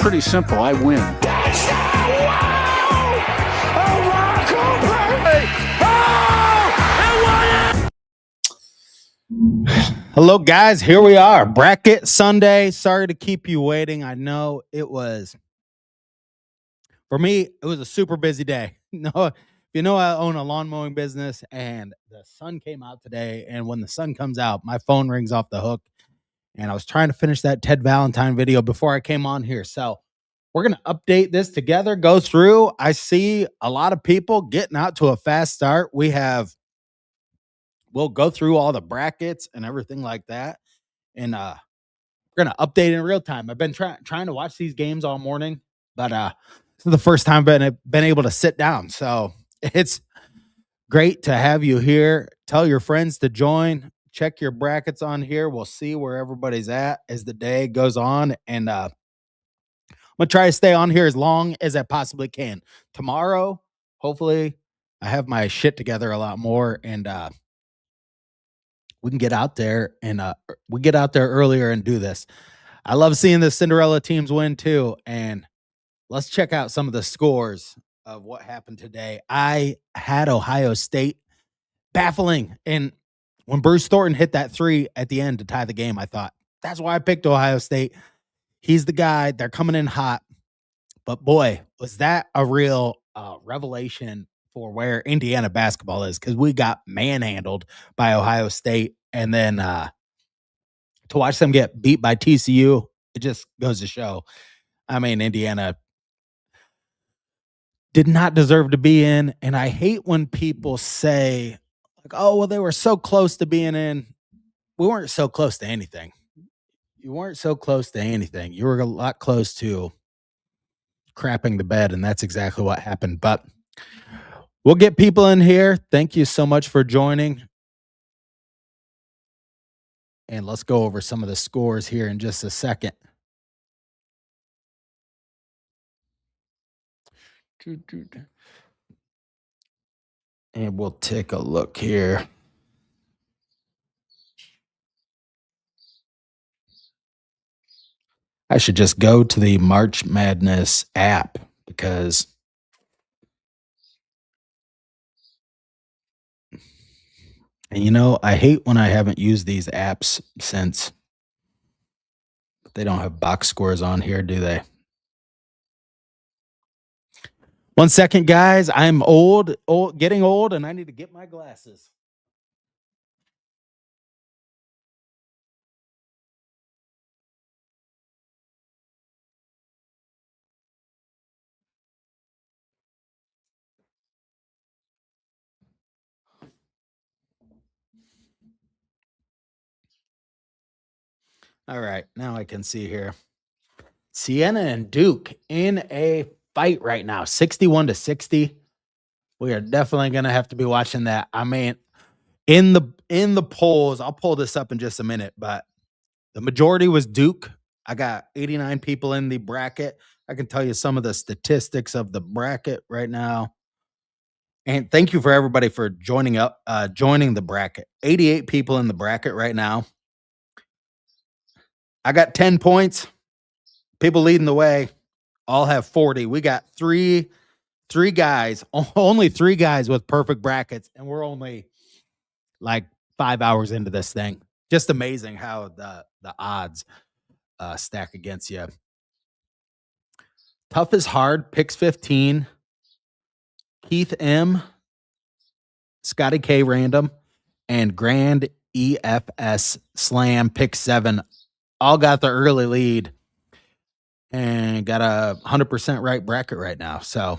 pretty simple. I win. Hello, guys. Here we are. Bracket Sunday. Sorry to keep you waiting. I know it was, for me, it was a super busy day. No, you know, I own a lawn mowing business, and the sun came out today. And when the sun comes out, my phone rings off the hook. And I was trying to finish that Ted Valentine video before I came on here. So we're going to update this together, go through. I see a lot of people getting out to a fast start. We'll go through all the brackets and everything like that. And we're going to update in real time. I've been trying to watch these games all morning, but this is the first time I've been able to sit down. So it's great to have you here. Tell your friends to join. Check your brackets on here. We'll see where everybody's at as the day goes on. And I'm going to try to stay on here as long as I possibly can. Tomorrow, hopefully, I have my shit together a lot more, and we can get out there, and we get out there earlier and do this. I love seeing the Cinderella teams win too. And let's check out some of the scores of what happened today. I had Ohio State baffling. And when Bruce Thornton hit that 3 at the end to tie the game, I thought, that's why I picked Ohio State. He's the guy. They're coming in hot. But boy, was that a real revelation for where Indiana basketball is, because we got manhandled by Ohio State. And then to watch them get beat by TCU, it just goes to show. I mean, Indiana did not deserve to be in. And I hate when people say, like, oh, well, they were so close to being in. We weren't so close to anything. You weren't so close to anything. You were a lot close to crapping the bed, and that's exactly what happened. But we'll get people in here. Thank you so much for joining. And let's go over some of the scores here in just a second. And we'll take a look here. I should just go to the March Madness app, because and you know, I hate when I haven't used these apps since they don't have box scores on here, do they? 1 second, guys. I'm getting old, and I need to get my glasses. All right, now I can see here. Siena and Duke in a fight right now, 61-60. We are definitely going to have to be watching that. I mean, in the polls, I'll pull this up in just a minute, but the majority was Duke. I got 89 people in the bracket. I can tell you some of the statistics of the bracket right now. And thank you for everybody for joining the bracket. 88 people in the bracket right now. I got 10 points. People leading the way all have 40. We got three guys, only 3 guys with perfect brackets, and we're only like 5 hours into this thing. Just amazing how the odds stack against you. Tough is Hard picks 15. Keith M, Scotty K random, and Grand EFS Slam pick 7 all got the early lead and got a 100% right bracket right now. So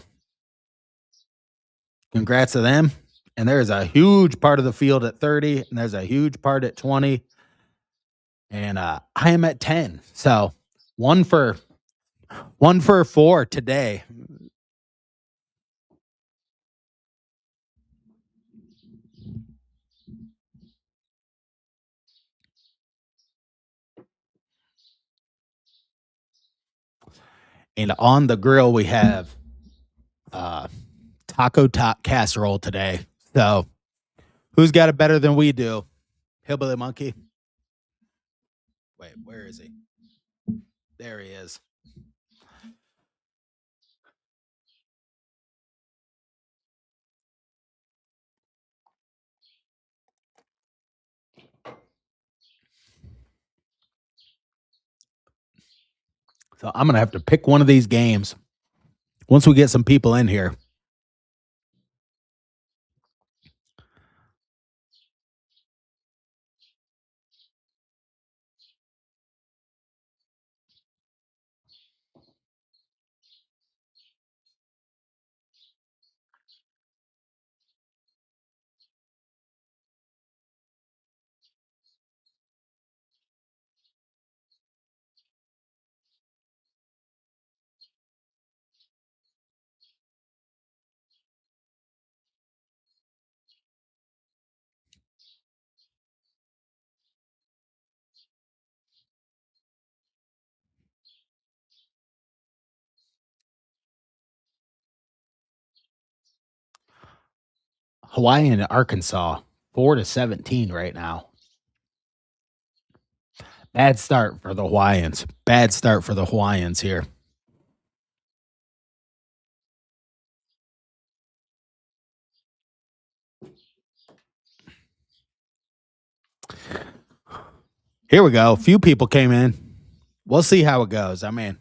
congrats to them. And there's a huge part of the field at 30, and there's a huge part at 20. And I am at 10. So one for 4 today. And on the grill, we have taco top casserole today. So who's got it better than we do? Hillbilly Monkey. Wait, where is he? There he is. So I'm gonna have to pick one of these games once we get some people in here. Hawaii and Arkansas, 4-17 right now. Bad start for the Hawaiians. Bad start for the Hawaiians here. Here we go. A few people came in. We'll see how it goes. I mean,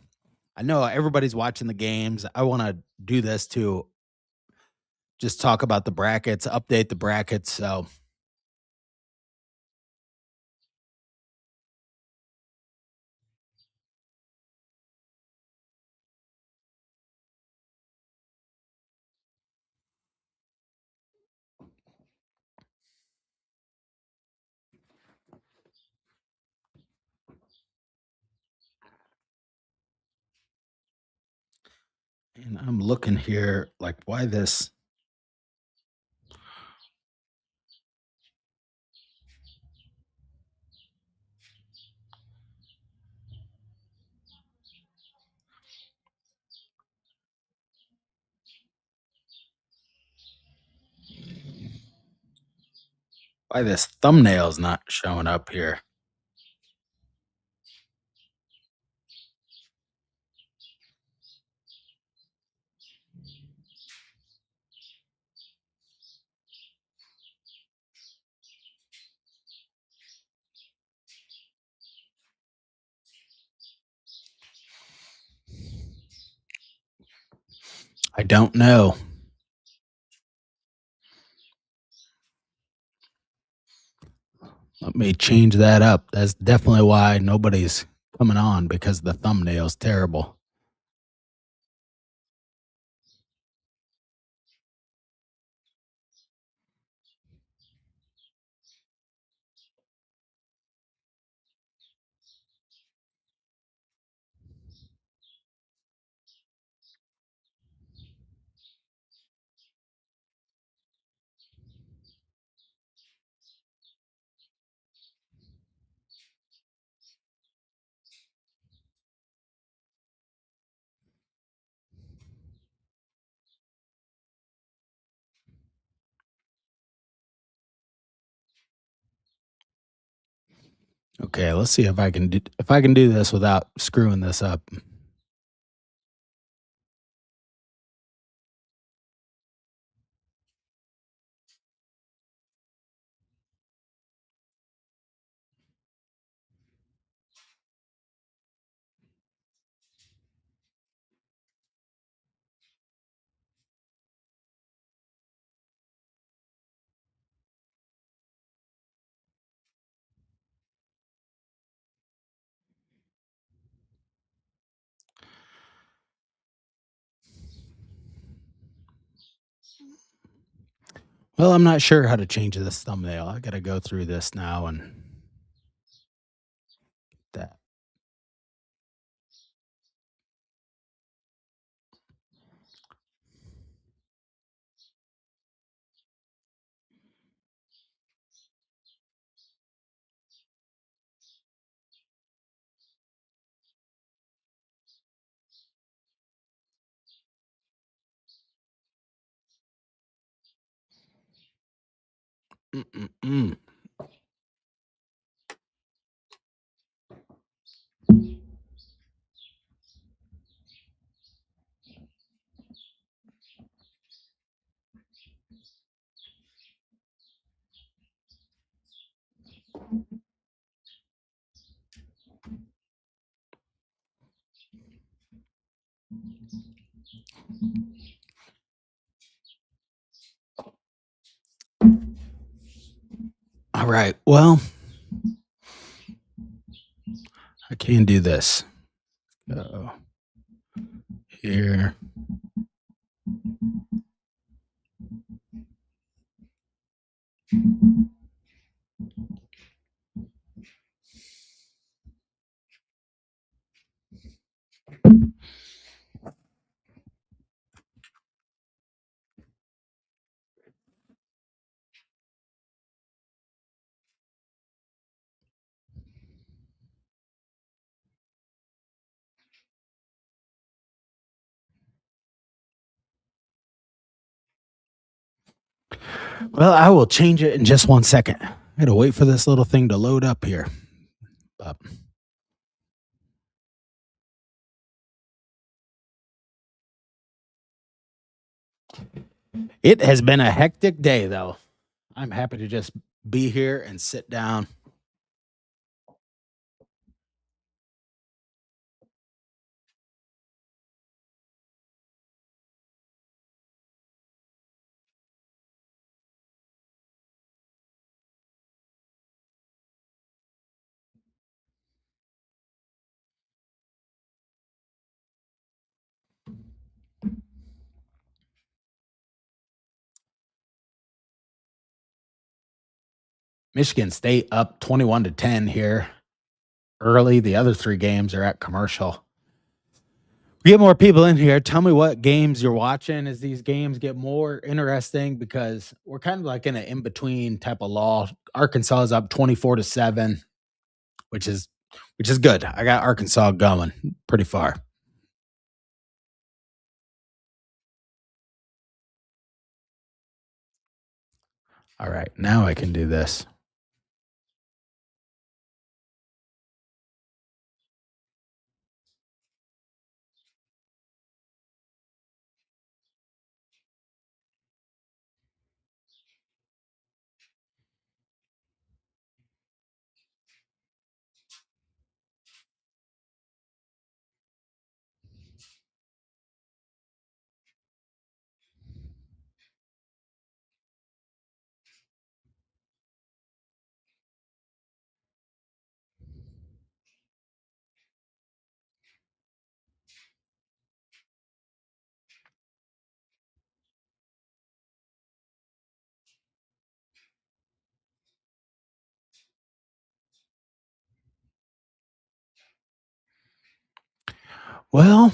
I know everybody's watching the games. I want to do this to just talk about the brackets, update the brackets. So and I'm looking here like why this. Why this thumbnail's not showing up here. I don't know. Let me change that up. That's definitely why nobody's coming on, because the thumbnail's terrible. Okay, let's see if I can do this without screwing this up. Well, I'm not sure how to change this thumbnail. I got to go through this now and that. Mm-mm-mm. All right. Well, I can do this. Go here. Well, I will change it in just 1 second. I got to wait for this little thing to load up here. But it has been a hectic day, though. I'm happy to just be here and sit down. Michigan State up 21-10 here early. The other 3 games are at commercial. We get more people in here. Tell me what games you're watching as these games get more interesting, because we're kind of like in an in-between type of law. Arkansas is up 24-7, which is good. I got Arkansas going pretty far. All right, now I can do this. Well,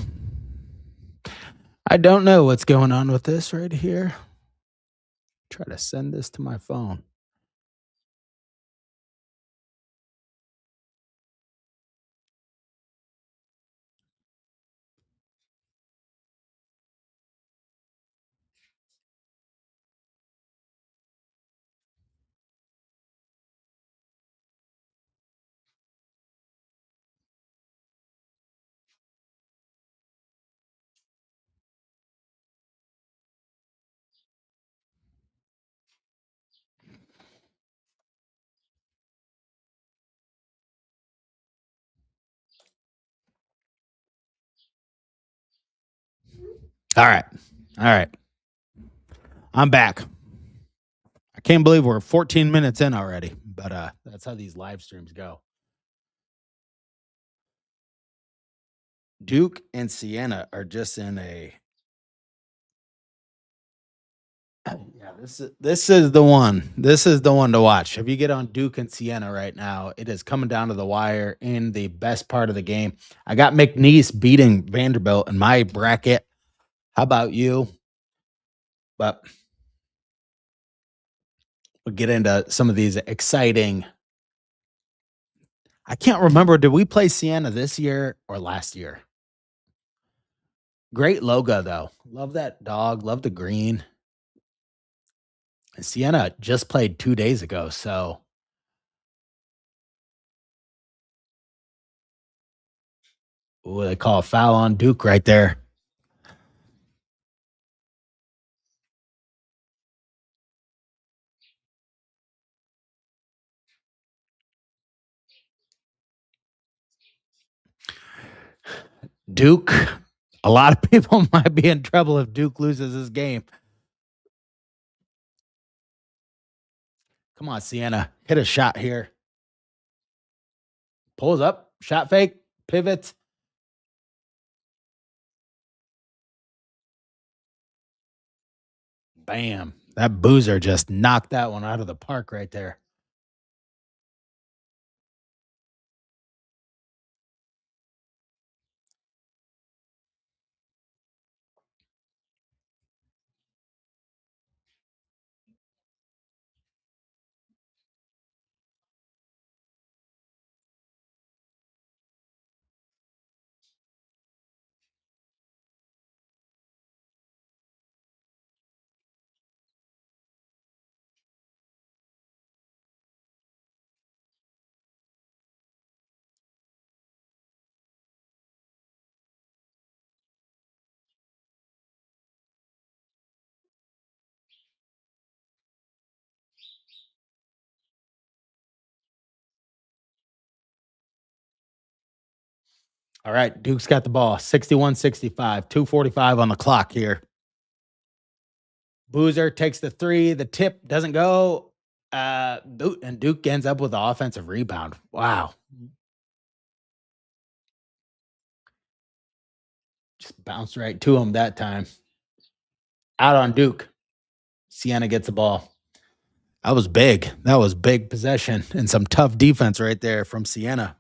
I don't know what's going on with this right here. Try to send this to my phone. All right. All right. I'm back. I can't believe we're 14 minutes in already, but that's how these live streams go. Duke and Siena are just in a yeah, this is the one. This is the one to watch. If you get on Duke and Siena right now, it is coming down to the wire in the best part of the game. I got McNeese beating Vanderbilt in my bracket. How about you? But we'll get into some of these exciting. I can't remember. Did we play Siena this year or last year? Great logo, though. Love that dog. Love the green. And Siena just played 2 days ago. So, ooh, they call a foul on Duke right there. Duke, a lot of people might be in trouble if Duke loses this game. Come on, Sienna. Hit a shot here. Pulls up. Shot fake. Pivots. Bam. That boozer just knocked that one out of the park right there. All right. Duke's got the ball. 61-65. 2:45 on the clock here. Boozer takes the three. The tip doesn't go. And Duke ends up with the offensive rebound. Wow. Just bounced right to him that time. Out on Duke. Sienna gets the ball. That was big. That was big possession and some tough defense right there from Sienna.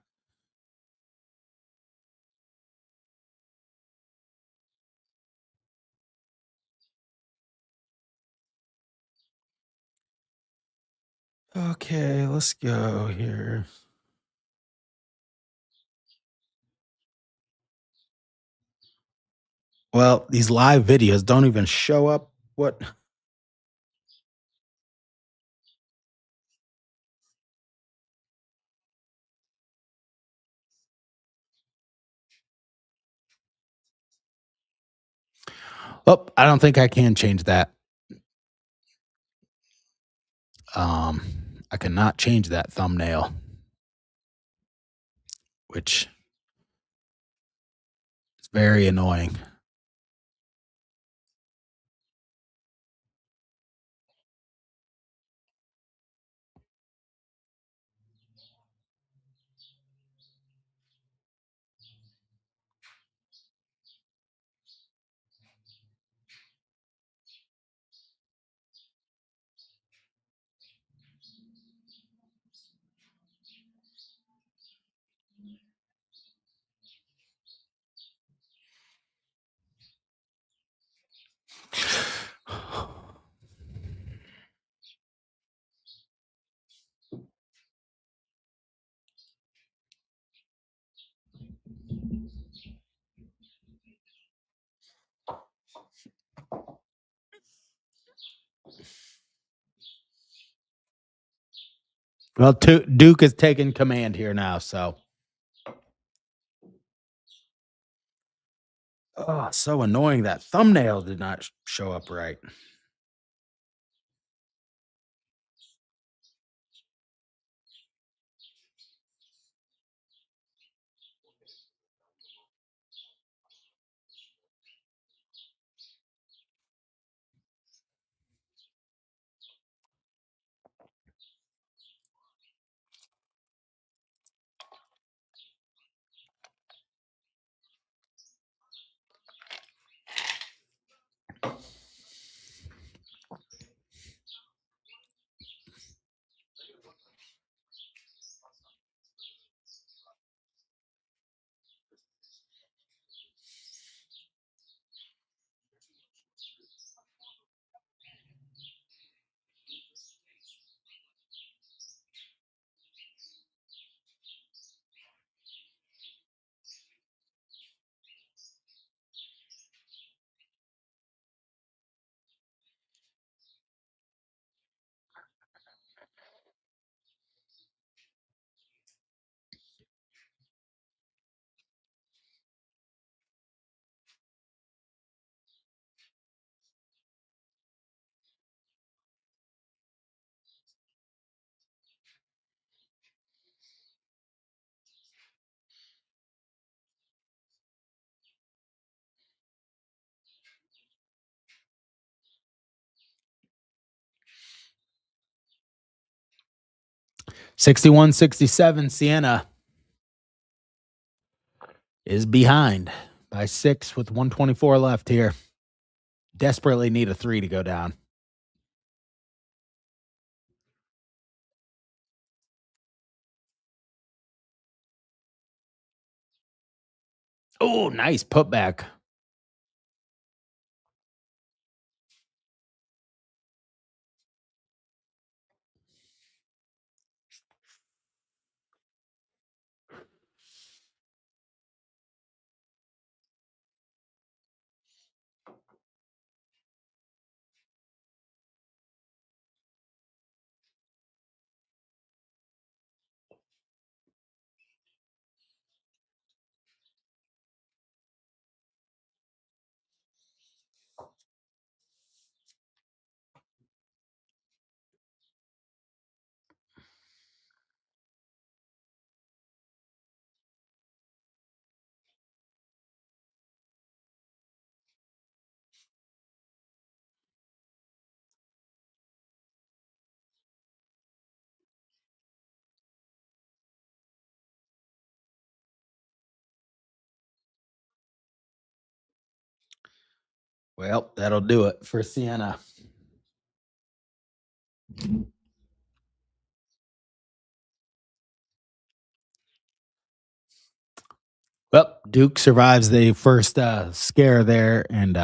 Okay, let's go here. Well, these live videos don't even show up. What? Oh, I don't think I can change that. Um, I cannot change that thumbnail, which is very annoying. Well, Duke is taking command here now, so. Oh, so annoying that thumbnail did not show up right. 61-67, Siena is behind by 6 with 124 left here. Desperately need a 3 to go down. Oh, nice putback. Well, that'll do it for Siena. Well, Duke survives the first scare there, and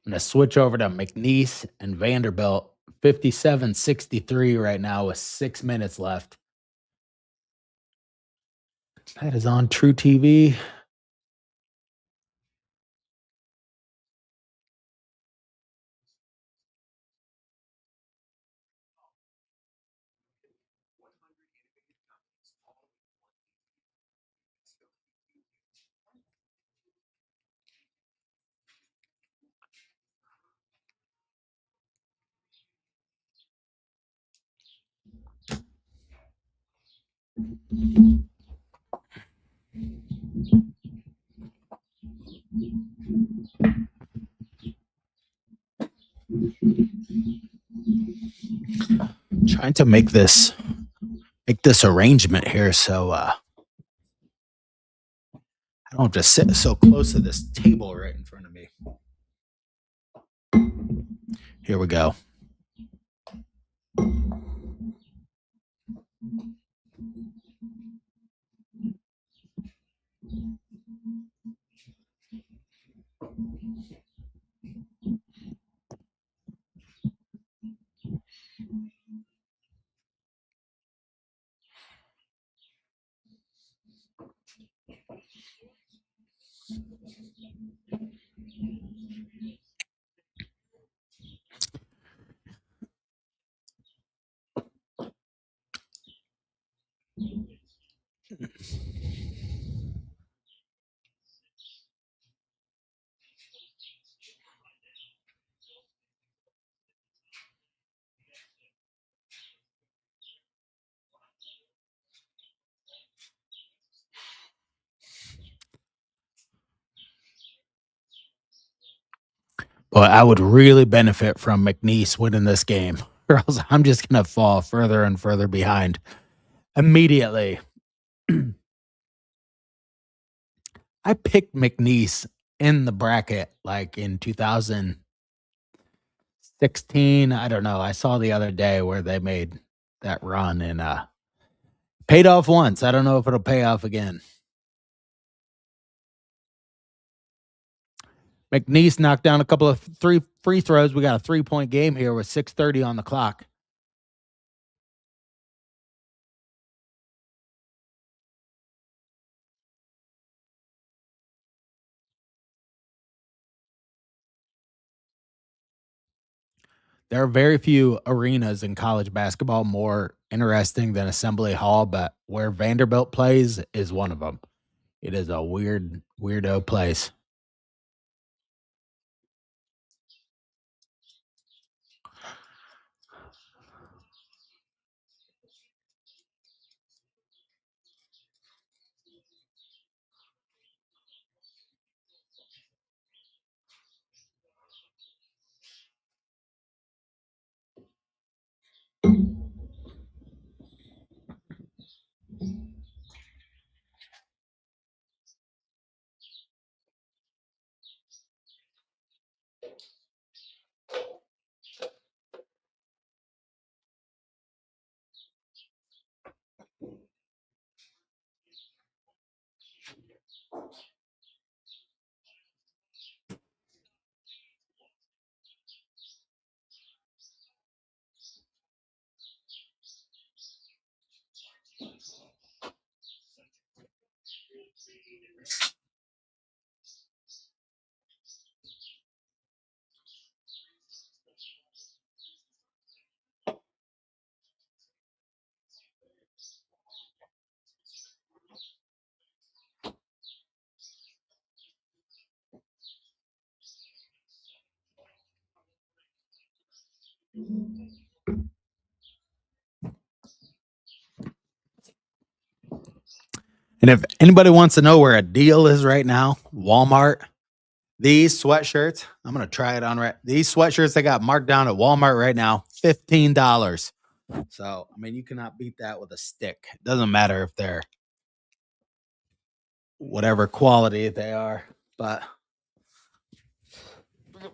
I'm going to switch over to McNeese and Vanderbilt. 57-63 right now with 6 minutes left. That is on True TV. Trying to make this arrangement here so I don't have to sit so close to this table right in front of me. Here we go. But I would really benefit from McNeese winning this game, or else I'm just going to fall further and further behind immediately. I picked McNeese in the bracket like in 2016. I don't know. I saw the other day where they made that run and paid off once. I don't know if it'll pay off again. McNeese knocked down a couple of 3 free throws. We got a 3-point game here with 6:30 on the clock. There are very few arenas in college basketball more interesting than Assembly Hall, but where Vanderbilt plays is one of them. It is a weirdo place. And if anybody wants to know where a deal is right now, Walmart, these sweatshirts, I'm going to try it on right. These sweatshirts they got marked down at Walmart right now, $15. So, I mean, you cannot beat that with a stick. It doesn't matter if they're whatever quality they are, but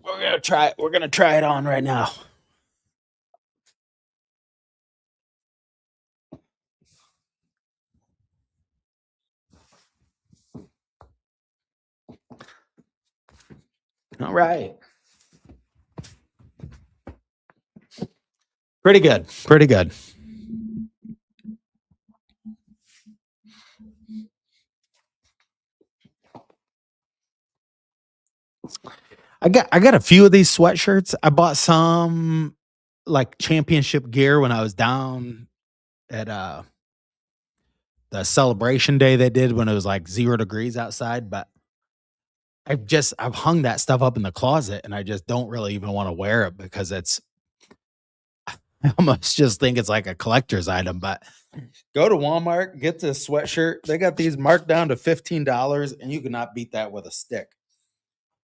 we're going to try it. We're going to try it on right now. All right. Pretty good. Pretty good. I got a few of these sweatshirts. I bought some like championship gear when I was down at the celebration day they did when it was like 0 degrees outside, but I've hung that stuff up in the closet and I just don't really even want to wear it because it's I almost just think it's like a collector's item, but go to Walmart, get this sweatshirt. They got these marked down to $15 and you cannot beat that with a stick.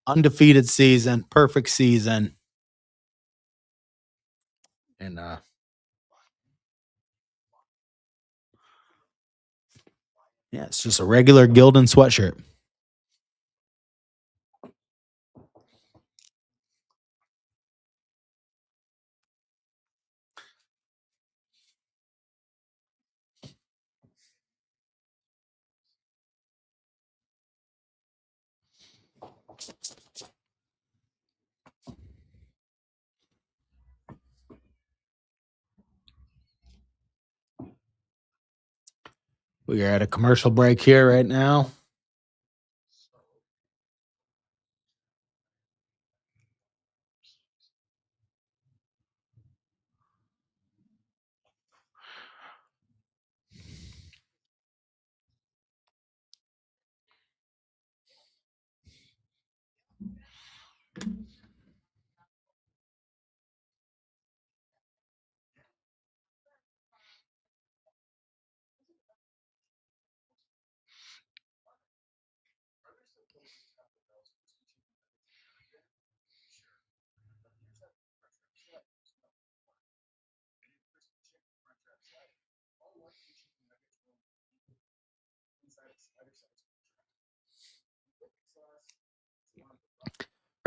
Undefeated season, perfect season. And yeah, it's just a regular Gildan sweatshirt. We are at a commercial break here right now.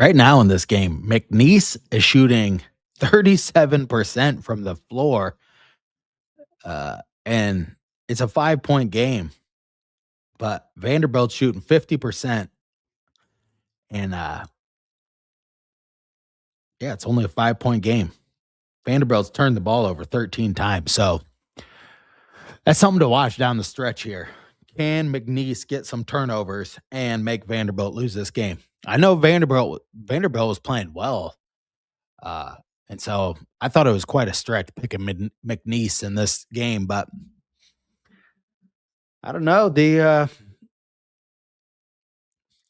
Right now in this game, McNeese is shooting 37% from the floor. And it's a 5-point game, but Vanderbilt's shooting 50%. And yeah, it's only a 5-point game. Vanderbilt's turned the ball over 13 times. So that's something to watch down the stretch here. Can McNeese get some turnovers and make Vanderbilt lose this game? I know Vanderbilt was playing well. Uh, and so I thought it was quite a stretch picking McNeese in this game, but I don't know.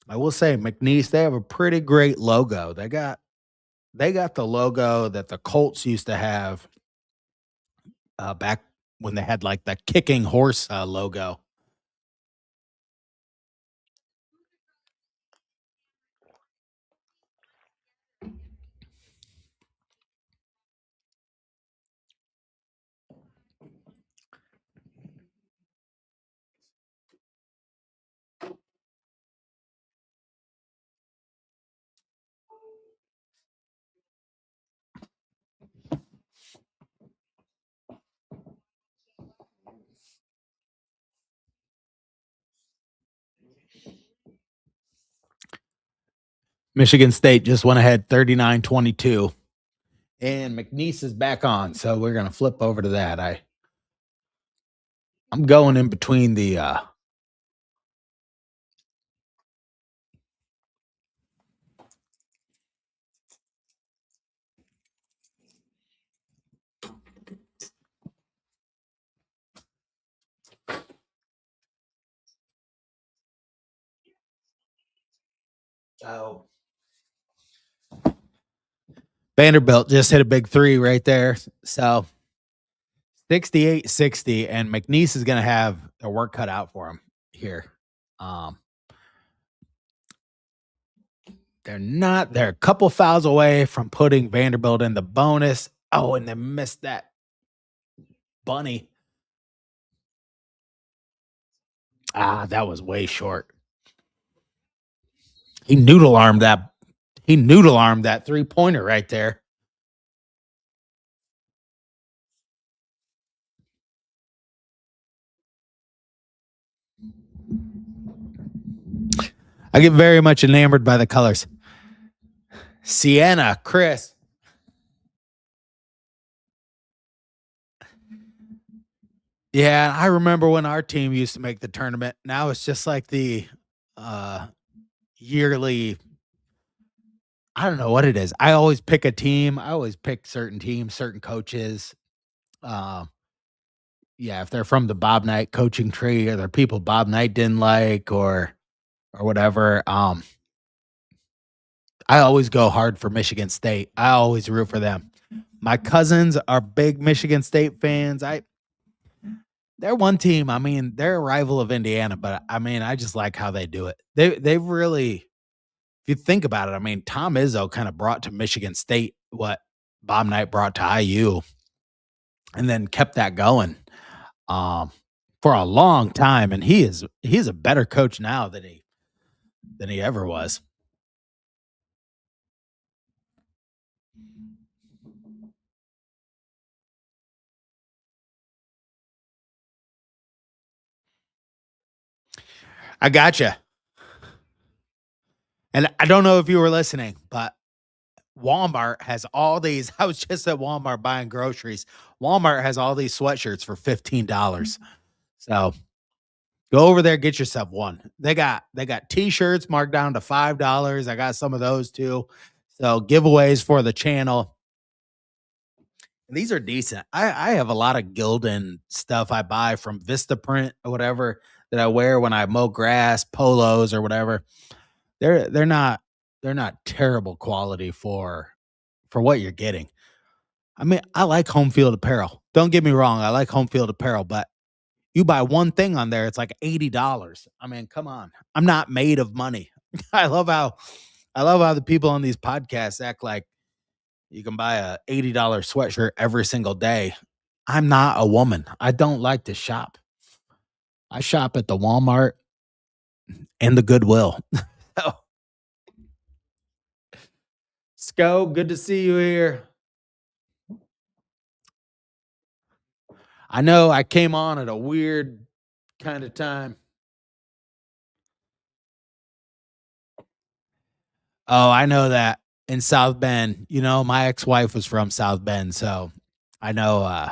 I will say McNeese, they have a pretty great logo. They got the logo that the Colts used to have back when they had like the kicking horse logo. Michigan State just went ahead 39-22. And McNeese is back on, so we're gonna flip over to that. I'm going in between the oh, Vanderbilt just hit a big three right there. So 68-60, and McNeese is gonna have their work cut out for him here. Um, they're a couple fouls away from putting Vanderbilt in the bonus. Oh, and they missed that bunny. That was way short. He noodle armed that 3-pointer right there. I get very much enamored by the colors. Sienna, Chris. Yeah, I remember when our team used to make the tournament. Now it's just like the yearly. I don't know what it is. I always pick a team. I always pick certain teams, certain coaches. Uh, yeah, if they're from the Bob Knight coaching tree, or they're people Bob Knight didn't like, or whatever. I always go hard for Michigan State. I always root for them. My cousins are big Michigan State fans. They're one team. I mean, they're a rival of Indiana, but I mean, I just like how they do it. They've really, if you think about it, I mean, Tom Izzo kind of brought to Michigan State what Bob Knight brought to IU, and then kept that going um, for a long time. And he's a better coach now than he ever was. I gotcha. And I don't know if you were listening, but Walmart has all these. I was just at Walmart buying groceries. Walmart has all these sweatshirts for $15. So go over there, get yourself one. They got t-shirts marked down to $5. I got some of those too. So giveaways for the channel. And these are decent. I have a lot of Gildan stuff I buy from Vistaprint or whatever that I wear when I mow grass, polos or whatever. They're not terrible quality for what you're getting. I mean, I like home field apparel. Don't get me wrong, I like home field apparel, but you buy one thing on there, it's like $80. I mean, come on. I'm not made of money. I love how the people on these podcasts act like you can buy a $80 sweatshirt every single day. I'm not a woman. I don't like to shop. I shop at the Walmart and the Goodwill. So, Sco, good to see you here. I know I came on at a weird kind of time. Oh, I know that in South Bend. My ex-wife was from South Bend, so I know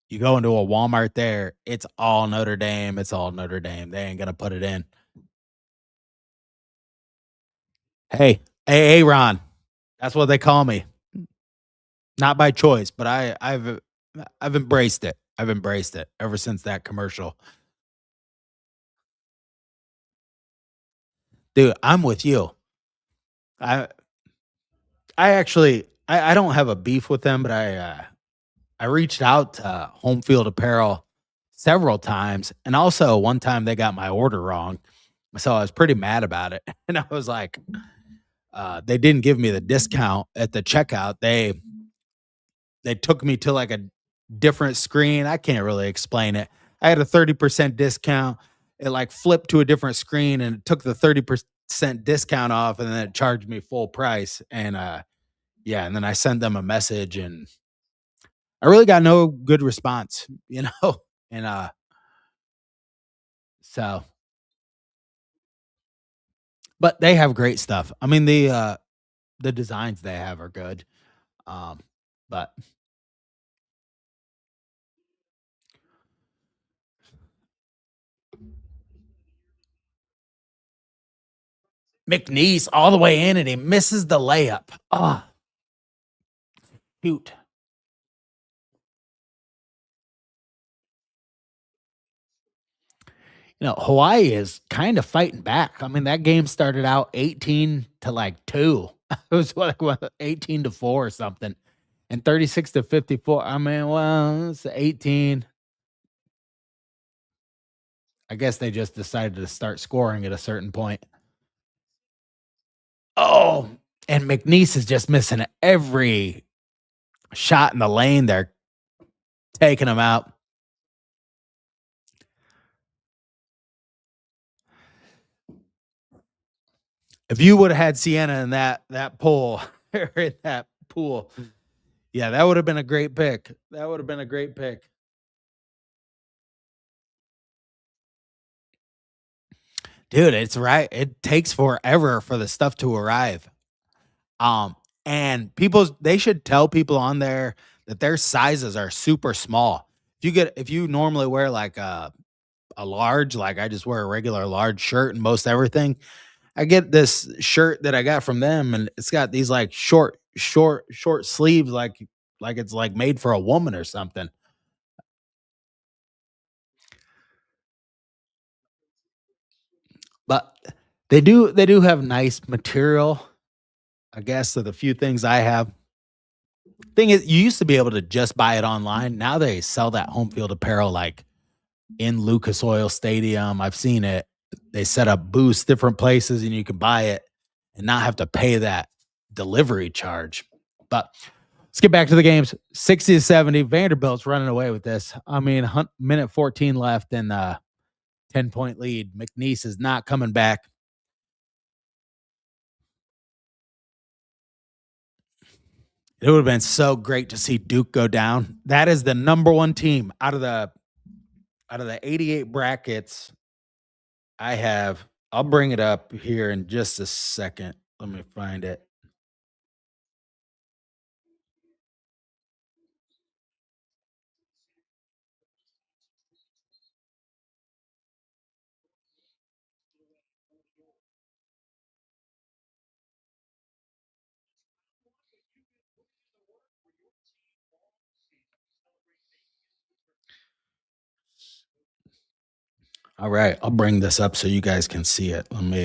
you go into a Walmart there, it's all Notre Dame. It's all Notre Dame. They ain't gonna put it in. Hey, Ron. That's what they call me. Not by choice, but I've embraced it. I've embraced it ever since that commercial. Dude, I'm with you. I I don't have a beef with them, but I reached out to Home Field Apparel several times, and also one time they got my order wrong, so I was pretty mad about it. And I was like, they didn't give me the discount at the checkout. They took me to like a different screen. I can't really explain it. I had a 30% discount. It like flipped to a different screen and it took the 30% discount off, and then it charged me full price. And yeah, and then I sent them a message, and I really got no good response, And so but they have great stuff. I mean, the designs they have are good. Um, but McNeese all the way in and he misses the layup. Oh, shoot. Hawaii is kind of fighting back. I mean, that game started out 18 to like 2. It was like 18 to 4 or something. And 36 to 54. I mean, well, it's 18. I guess they just decided to start scoring at a certain point. Oh, and McNeese is just missing every shot in the lane. They're taking him out. If you would have had Sienna in that pool, in that pool, yeah, that would have been a great pick. That would have been a great pick. Dude, it's right. It takes forever for the stuff to arrive. Um, and they should tell people on there that their sizes are super small. If you normally wear like a large, like I just wear a regular large shirt and most everything, I get this shirt that I got from them and it's got these like short sleeves like it's like made for a woman or something. But they do have nice material, I guess, of the few things I have. Thing is, you used to be able to just buy it online. Now they sell that home field apparel like in Lucas Oil Stadium. I've seen it. They set up booths different places and you can buy it and not have to pay that delivery charge. But let's get back to the games. 60 to 70. Vanderbilt's running away with this. I mean, minute 14 left and 10-point lead. McNeese is not coming back. It would have been so great to see Duke go down. That is the number one team out of the 88 brackets I have. I'll bring it up here in just a second. Let me find it. All right, I'll bring this up so you guys can see it. Let me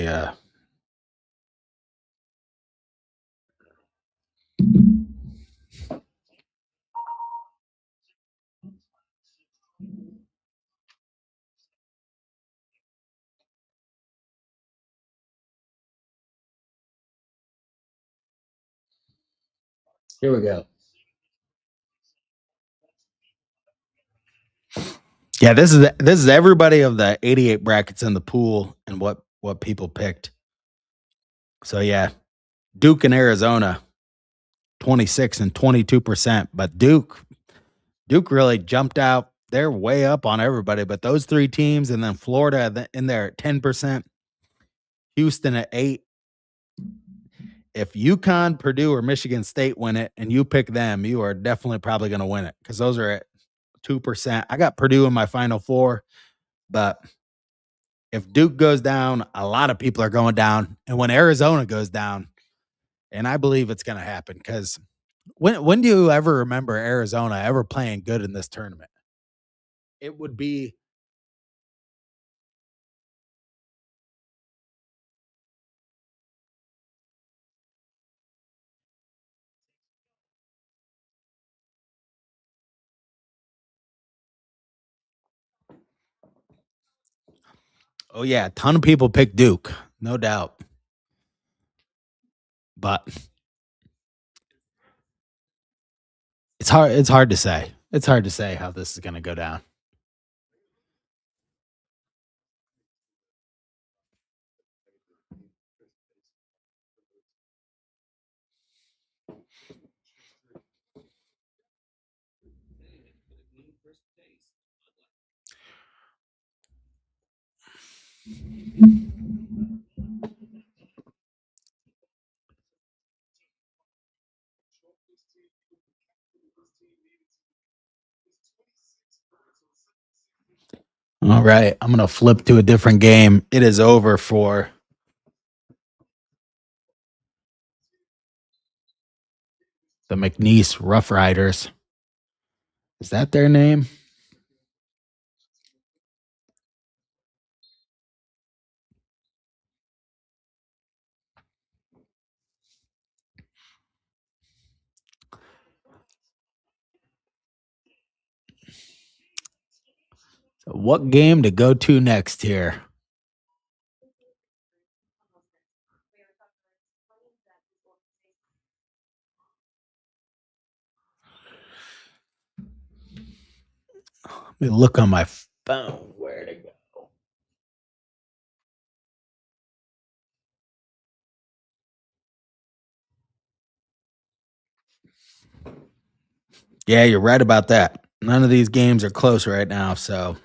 here we go. Yeah, this is everybody of the 88 brackets in the pool and what people picked. So yeah, Duke and Arizona 26 and 22%, but Duke really jumped out. They're way up on everybody, but those three teams and then Florida in there at 10%, Houston at 8. If UConn, Purdue, or Michigan State win it and you pick them, you are definitely probably going to win it because those are at 2%. I got Purdue in my final four, but if Duke goes down, a lot of people are going down. And when Arizona goes down, and I believe it's going to happen because when do you ever remember Arizona ever playing good in this tournament? It would be, oh yeah, a ton of people pick Duke, no doubt. But it's hard to say. It's hard to say how this is going to go down. All right, I'm gonna flip to a different game. It is over for the McNeese Rough Riders. Is that their name? So what game to go to next here? Let me look on my phone. Where to go? Yeah, you're right about that. None of these games are close right now, so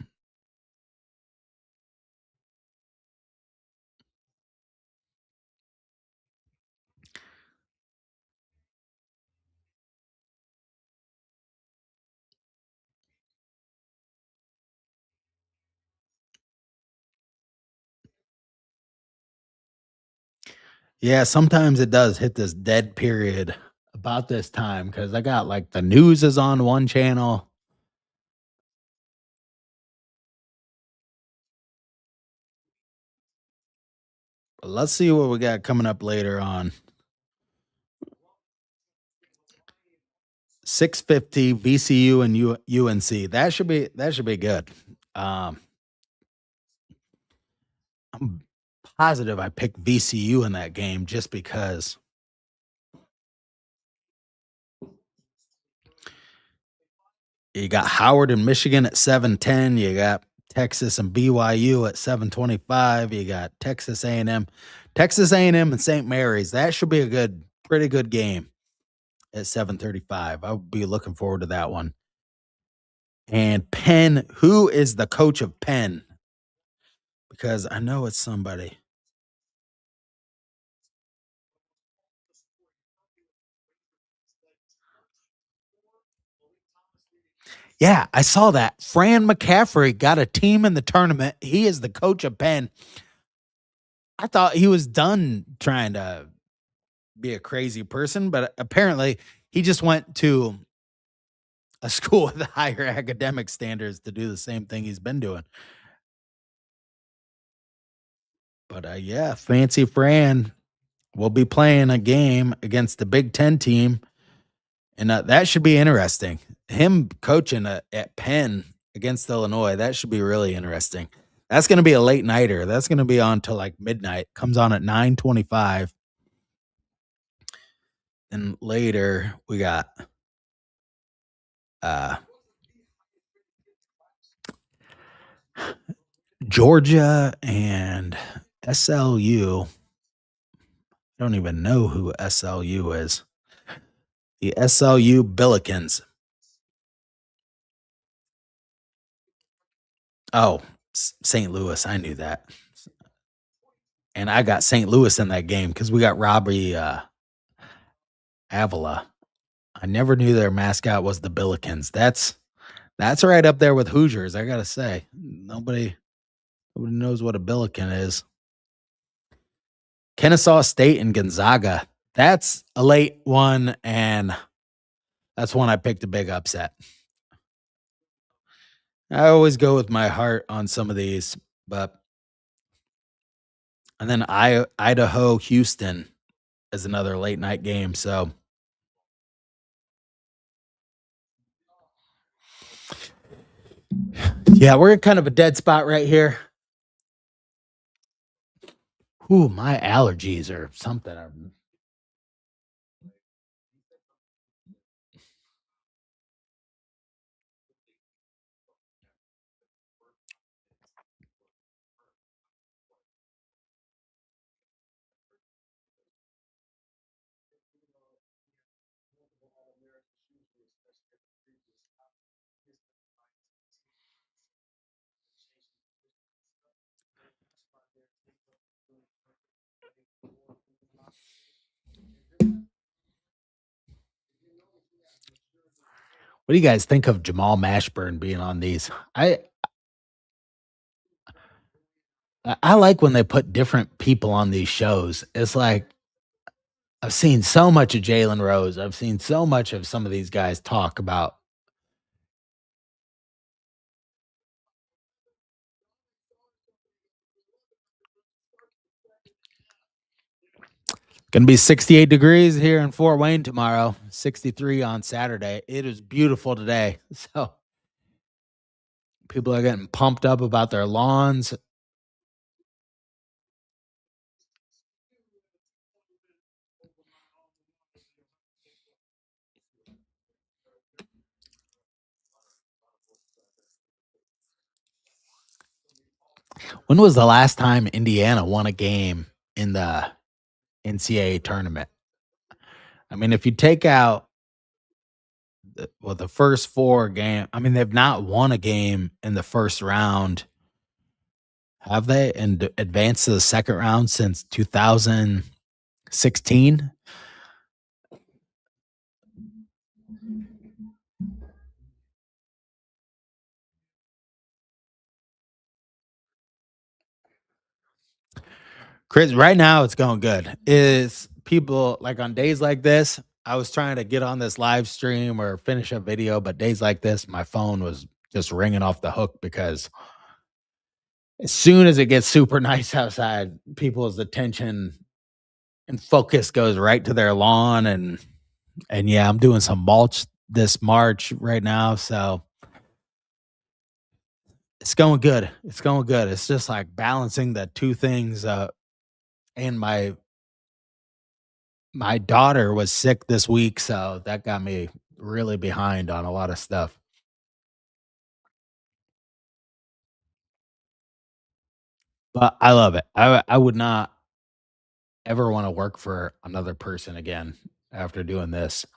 yeah, sometimes it does hit this dead period about this time because I got like the news is on one channel. But let's see what we got coming up later on. 6:50 VCU and UNC. That should be good. Um, I'm positive I picked VCU in that game just because you got Howard and Michigan at 7:10. You got Texas and BYU at 7:25. You got Texas A&M and St. Mary's. That should be a pretty good game at 7:35. I'll be looking forward to that one. And Penn, who is the coach of Penn? Because I know it's somebody. Yeah, I saw that. Fran McCaffrey got a team in the tournament. He is the coach of Penn. I thought he was done trying to be a crazy person, but apparently he just went to a school with higher academic standards to do the same thing he's been doing. But yeah, Fancy Fran will be playing a game against the Big Ten team, and that should be interesting. Him coaching at Penn against Illinois, that should be really interesting. That's going to be a late nighter. That's going to be on till like midnight. Comes on at 9:25. And later we got uh Georgia and SLU. I don't even know who SLU is. The SLU Billikens. Oh, St. Louis. I knew that. And I got St. Louis in that game because we got Robbie Avila. I never knew their mascot was the Billikens. That's right up there with Hoosiers, I gotta say. Nobody knows what a Billiken is. Kennesaw State and Gonzaga. That's a late one, and that's one I picked a big upset. I always go with my heart on some of these, but and then Idaho Houston is another late night game. So yeah, we're in kind of a dead spot right here. Ooh, my allergies or something. What do you guys think of Jamal Mashburn being on these? I like when they put different people on these shows. It's like I've seen so much of Jalen Rose. I've seen so much of some of these guys talk about gonna be 68 degrees here in Fort Wayne tomorrow, 63 on Saturday. It is beautiful today. So people are getting pumped up about their lawns. When was the last time Indiana won a game in the NCAA tournament? I mean, if you take out the first four game, I mean, they've not won a game in the first round, have they? And advanced to the second round since 2016. Chris, right now it's going good. Is people like on days like this? I was trying to get on this live stream or finish a video, but days like this, my phone was just ringing off the hook because as soon as it gets super nice outside, people's attention and focus goes right to their lawn and yeah, I'm doing some mulch this March right now, so it's going good. It's going good. It's just like balancing the two things. And my daughter was sick this week, so that got me really behind on a lot of stuff. But I love it. I would not ever want to work for another person again after doing this.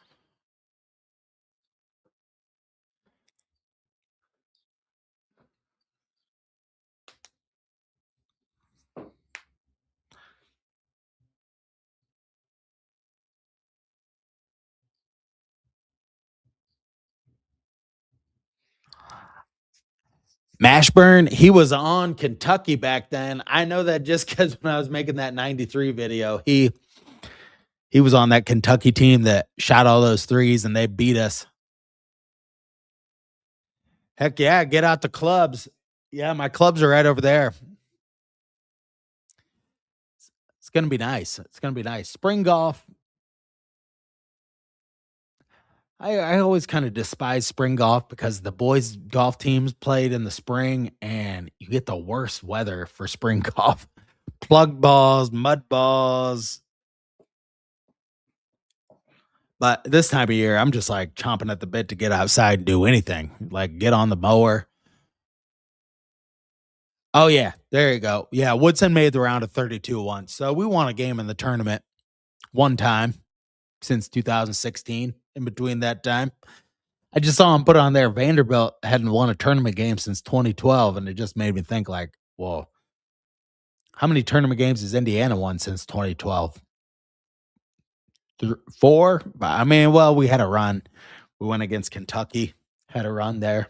Mashburn, he was on Kentucky back then. I know that just because when I was making that 93 video, he was on that Kentucky team that shot all those threes and they beat us. Heck yeah, get out the clubs. Yeah, my clubs are right over there. It's gonna be nice. It's gonna be nice. Spring golf. I always kind of despise spring golf because the boys' golf teams played in the spring and you get the worst weather for spring golf. Plug balls, mud balls. But this time of year, I'm just like chomping at the bit to get outside and do anything. Like get on the mower. Oh yeah, there you go. Yeah, Woodson made the round of 32 once. So we won a game in the tournament one time since 2016. In between that time, I just saw him put on there. Vanderbilt hadn't won a tournament game since 2012, and it just made me think, like, whoa, how many tournament games has Indiana won since 2012? Four? I mean, well, we had a run. We went against Kentucky, had a run there.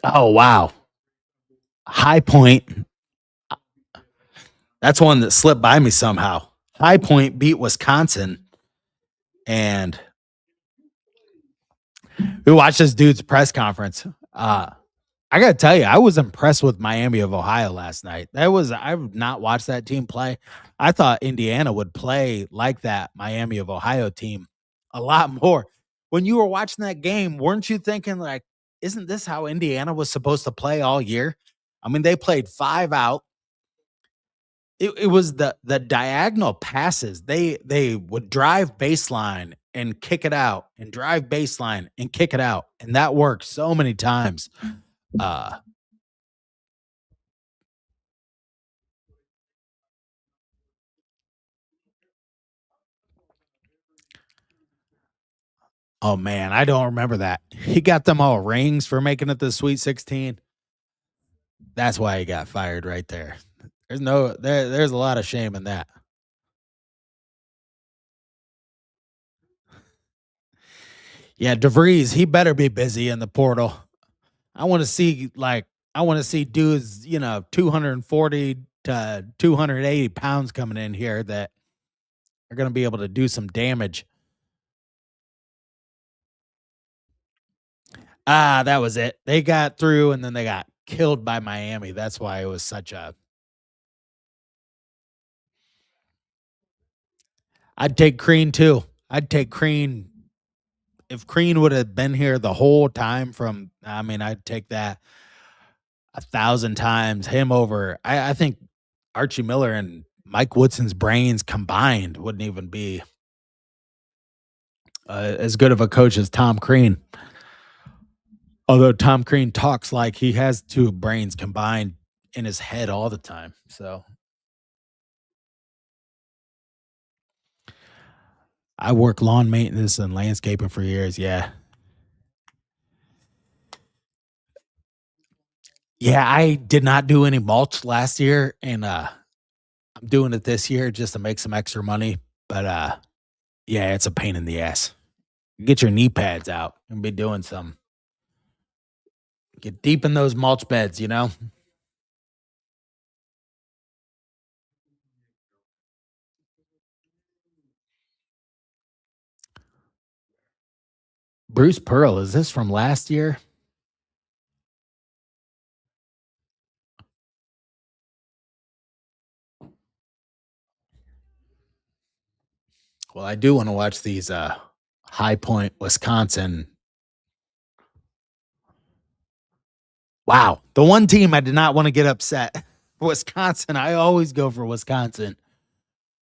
Oh wow, High Point. That's one that slipped by me somehow. High Point beat Wisconsin, and we watched this dude's press conference. I gotta tell you, I was impressed with Miami of Ohio last night. I've not watched that team play. I thought Indiana would play like that Miami of Ohio team a lot more. When you were watching that game, weren't you thinking like isn't this how Indiana was supposed to play all year? I mean, they played 5 out. It was the diagonal passes. They would drive baseline and kick it out, and drive baseline and kick it out, and that worked so many times. Uh, oh man, I don't remember that. He got them all rings for making it to the Sweet 16. That's why he got fired right there. There's a lot of shame in that. Yeah, DeVries, he better be busy in the portal. I want to see dudes, 240 to 280 pounds coming in here that are going to be able to do some damage. Ah, that was it. They got through and then they got killed by Miami. That's why it was such a. I'd take Crean too. I'd take Crean. If Crean would have been here the whole time I'd take that 1,000 times him over. I think Archie Miller and Mike Woodson's brains combined wouldn't even be as good of a coach as Tom Crean. Although Tom Crean talks like he has two brains combined in his head all the time. So I work lawn maintenance and landscaping for years. Yeah. Yeah, I did not do any mulch last year, and I'm doing it this year just to make some extra money. But yeah, it's a pain in the ass. Get your knee pads out and be doing some. Get deep in those mulch beds, Bruce Pearl, is this from last year? Well, I do want to watch these High Point, Wisconsin. Wow. The one team I did not want to get upset. Wisconsin. I always go for Wisconsin.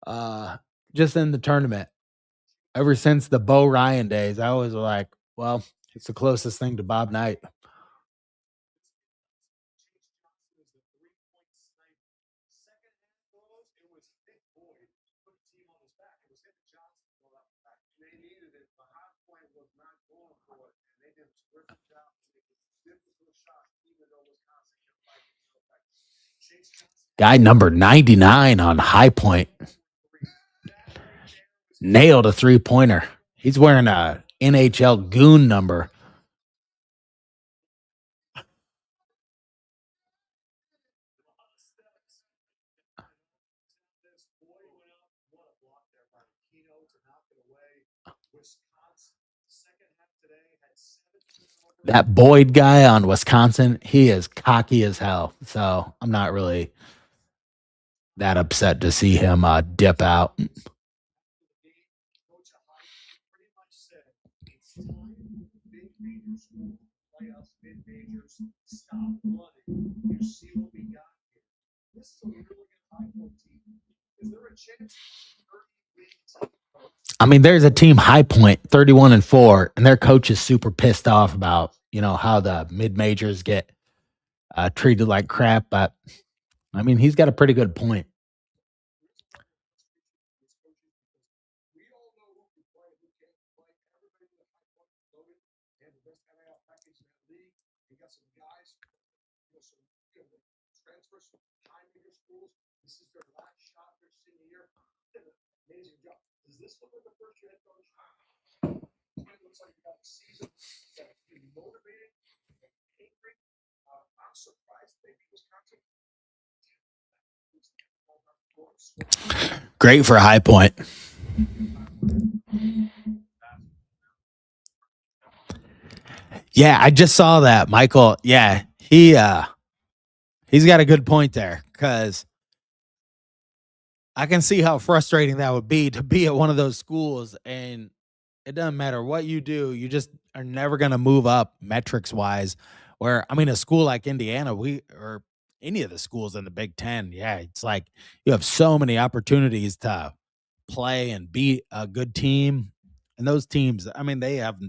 Uh just in the tournament. Ever since the Bo Ryan days, I always like, well, it's the closest thing to Bob Knight. Guy number 99 on High Point nailed a 3-pointer. He's wearing a NHL goon number. That Boyd guy on Wisconsin, he is cocky as hell. So I'm not really that upset to see him dip out. I mean, there's a team High Point 31-4, and their coach is super pissed off about, how the mid majors get treated like crap. But I mean, he's got a pretty good point. Great for High Point. Yeah, I just saw that, Michael. Yeah, he's got a good point there because I can see how frustrating that would be to be at one of those schools and it doesn't matter what you do, you just are never gonna move up metrics wise. Where I mean, a school like Indiana, we or any of the schools in the Big Ten, yeah, it's like you have so many opportunities to play and beat a good team. And those teams, I mean, they have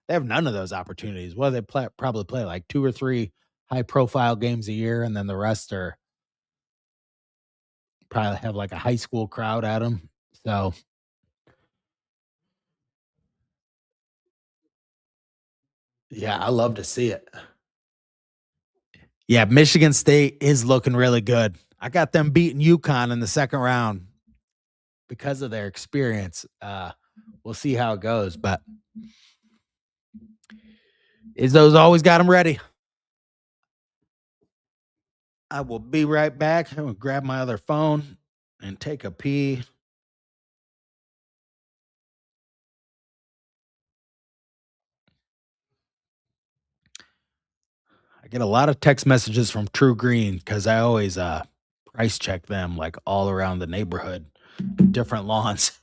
none of those opportunities. Well, they probably play like 2 or 3 high profile games a year, and then the rest are probably have like a high school crowd at them. So, yeah, I love to see it. Yeah, Michigan State is looking really good. I got them beating UConn in the second round because of their experience. We'll see how it goes, but Izzo's always got them ready. I will be right back. I'm gonna grab my other phone and take a pee. I get a lot of text messages from True Green because I always price check them like all around the neighborhood, different lawns.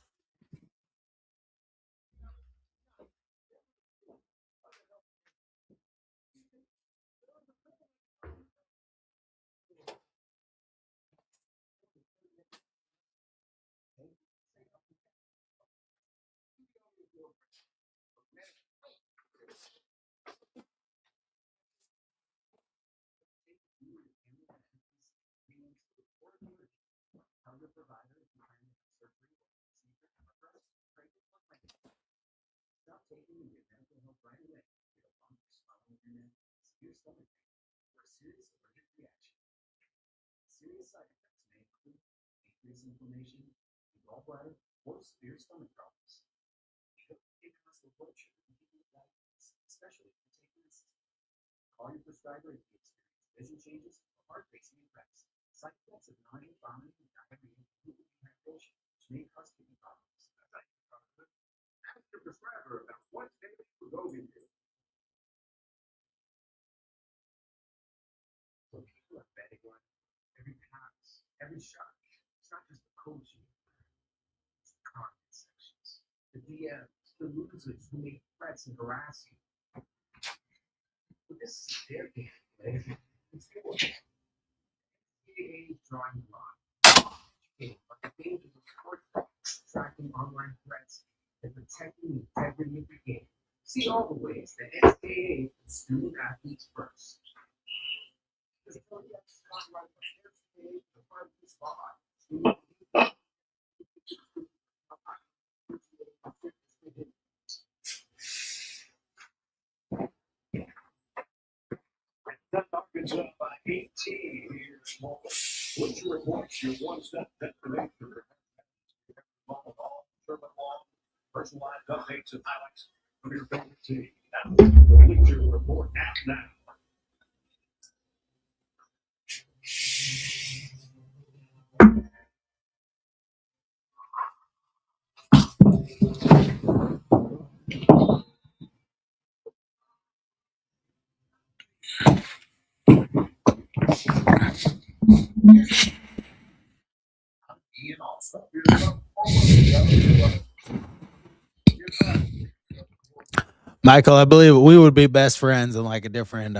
Michael, I believe we would be best friends in like a different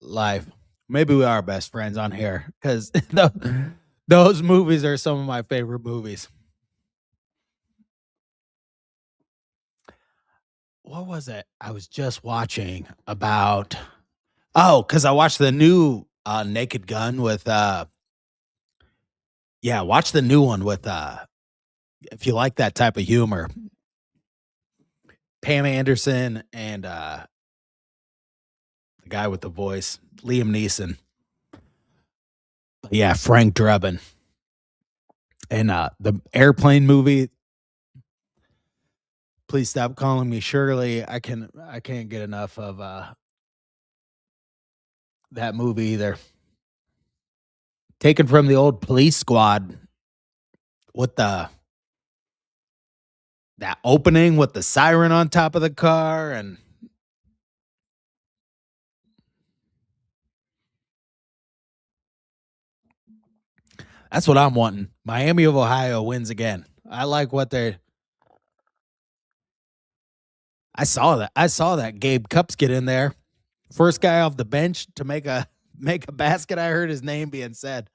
life. Maybe we are best friends on here because those movies are some of my favorite movies. What was it? I was just watching about. Oh, because I watched the new Naked Gun with. Yeah, watch the new one with. If you like that type of humor, Pam Anderson and the guy with the voice, Liam Neeson. Yeah, Frank Drebin. And the airplane movie, Please Stop Calling Me Shirley. I can't get enough of that movie either. Taken from the old Police Squad with the that opening with the siren on top of the car, and that's what I'm wanting. Miami of Ohio wins again. I like what they I saw that. I saw that Gabe Cupps get in there. First guy off the bench to make a basket. I heard his name being said.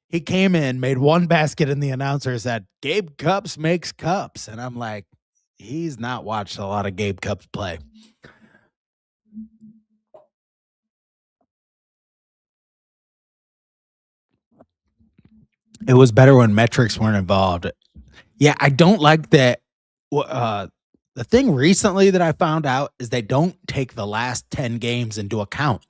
He came in, made one basket, and the announcer said, "Gabe Cupps makes cups." And I'm like, he's not watched a lot of Gabe Cupps play. It was better when metrics weren't involved. Yeah, I don't like that. The thing recently that I found out is they don't take the last 10 games into account.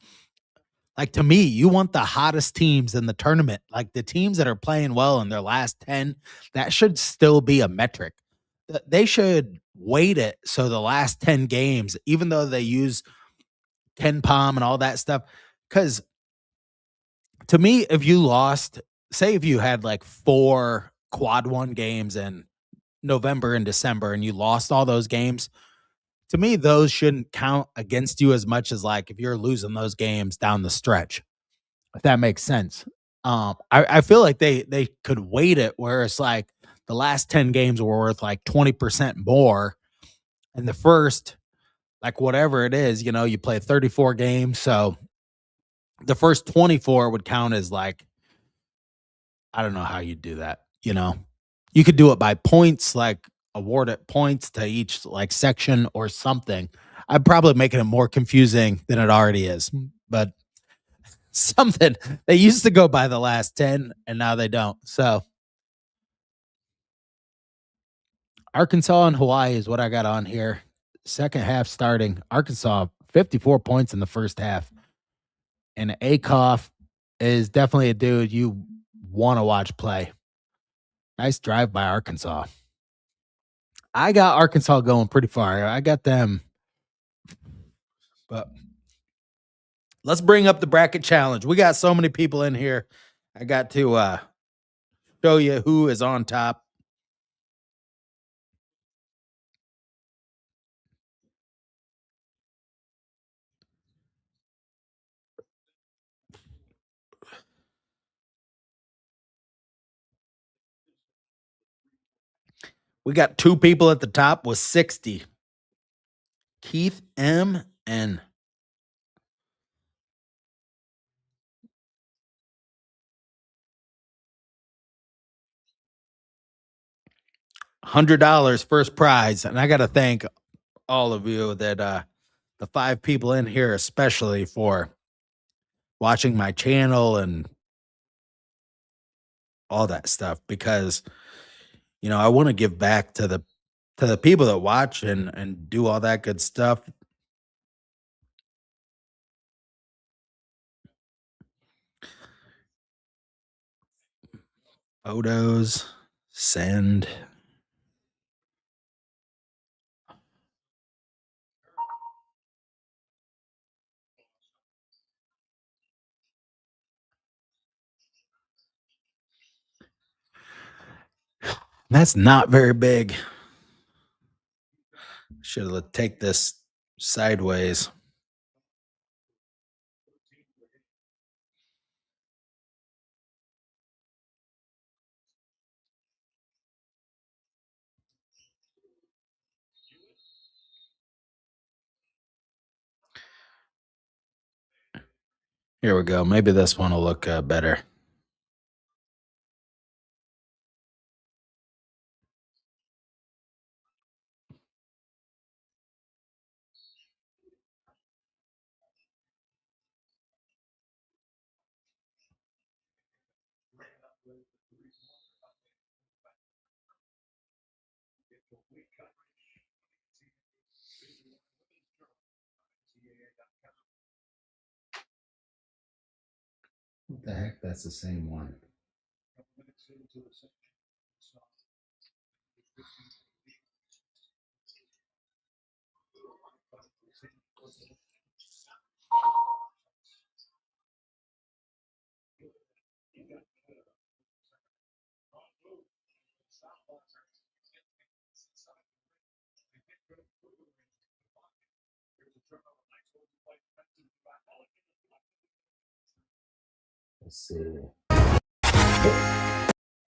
Like, to me, you want the hottest teams in the tournament, like the teams that are playing well in their last 10, that should still be a metric. They should weight it so the last 10 games, even though they use 10 palm and all that stuff, because to me, if you lost, say if you had like 4 quad one games in November and December and you lost all those games, to me, those shouldn't count against you as much as like if you're losing those games down the stretch, if that makes sense. I feel like they could weight it where it's like the last 10 games were worth like 20% more. And the first, like whatever it is, you play 34 games. So the first 24 would count as like, I don't know how you do that. You could do it by points, like award it points to each like section or something. I'm probably making it more confusing than it already is, but something. They used to go by the last 10 and now they don't. So Arkansas and Hawaii is what I got on here. Second half starting. Arkansas 54 points in the first half. And Akoff is definitely a dude you want to watch play. Nice drive by Arkansas. I got Arkansas going pretty far. I got them. But let's bring up the bracket challenge. We got so many people in here. I got to show you who is on top. We got 2 people at the top with 60. Keith M and $100 first prize. And I got to thank all of you that the 5 people in here, especially for watching my channel and all that stuff, because I want to give back to the people that watch and do all that good stuff. Photos, send. That's not very big. Should have take this sideways. Here we go. Maybe this one will look better. What the heck? That's the same one. Let's see.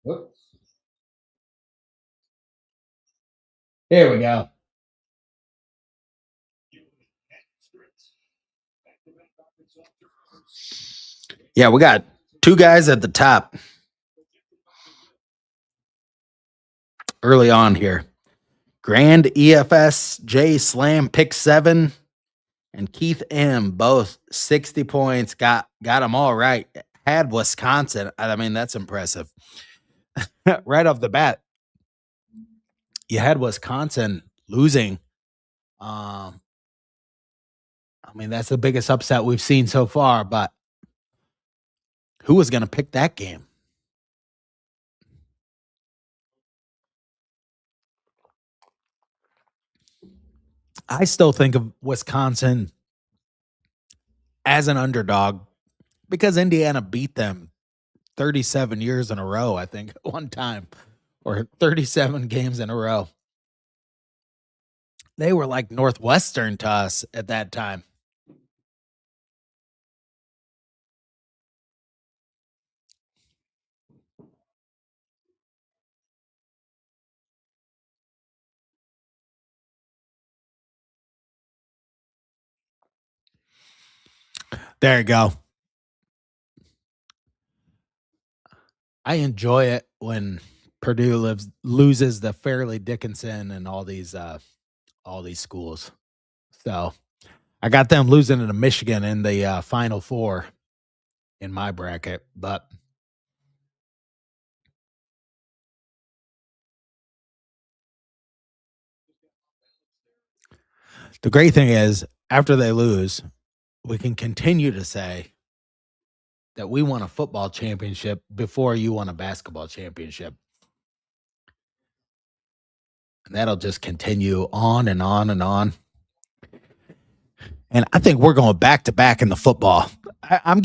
Whoops. Here we go. Yeah, we got two guys at the top early on here. Grand EFS J Slam pick 7 and Keith M both 60 points. Got them all right. Had Wisconsin. I mean, that's impressive. Right off the bat, you had Wisconsin losing. I mean, that's the biggest upset we've seen so far, but who was going to pick that game? I still think of Wisconsin as an underdog because Indiana beat them 37 years in a row, I think, at one time, or 37 games in a row. They were like Northwestern to us at that time. There you go. I enjoy it when Purdue loses the Fairleigh Dickinson and all these schools. So I got them losing to Michigan in the Final Four in my bracket, but the great thing is after they lose, we can continue to say that we won a football championship before you won a basketball championship. And that'll just continue on and on and on. And I think we're going back to back in the football. I'm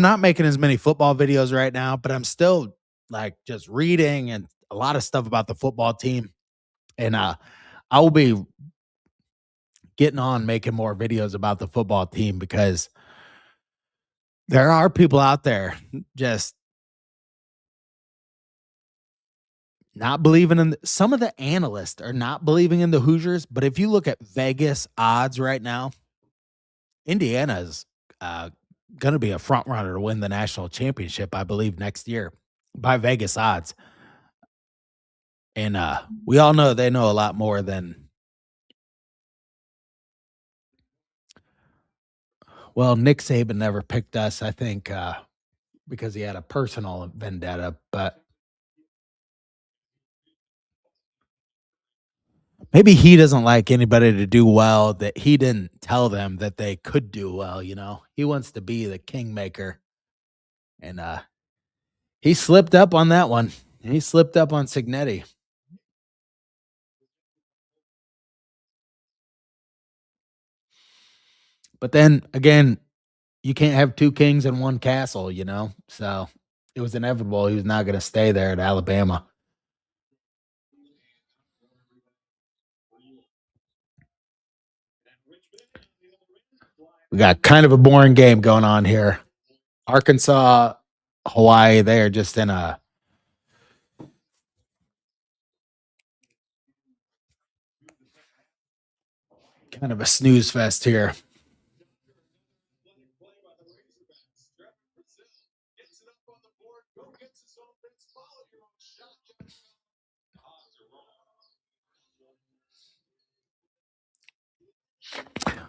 not making as many football videos right now, but I'm still like just reading and a lot of stuff about the football team. And I will be getting on making more videos about the football team because there are people out there just not believing in some of the analysts are not believing in the Hoosiers. But if you look at Vegas odds right now, Indiana's going to be a front runner to win the national championship, I believe, next year by Vegas odds. And we all know they know a lot more than. Well, Nick Saban never picked us, I think, because he had a personal vendetta. But maybe he doesn't like anybody to do well that he didn't tell them that they could do well. He wants to be the kingmaker, and he slipped up on that one. He slipped up on Signetti. But then again, you can't have two kings in one castle, So it was inevitable he was not going to stay there at Alabama. We got kind of a boring game going on here. Arkansas, Hawaii, they are just in a kind of a snooze fest here.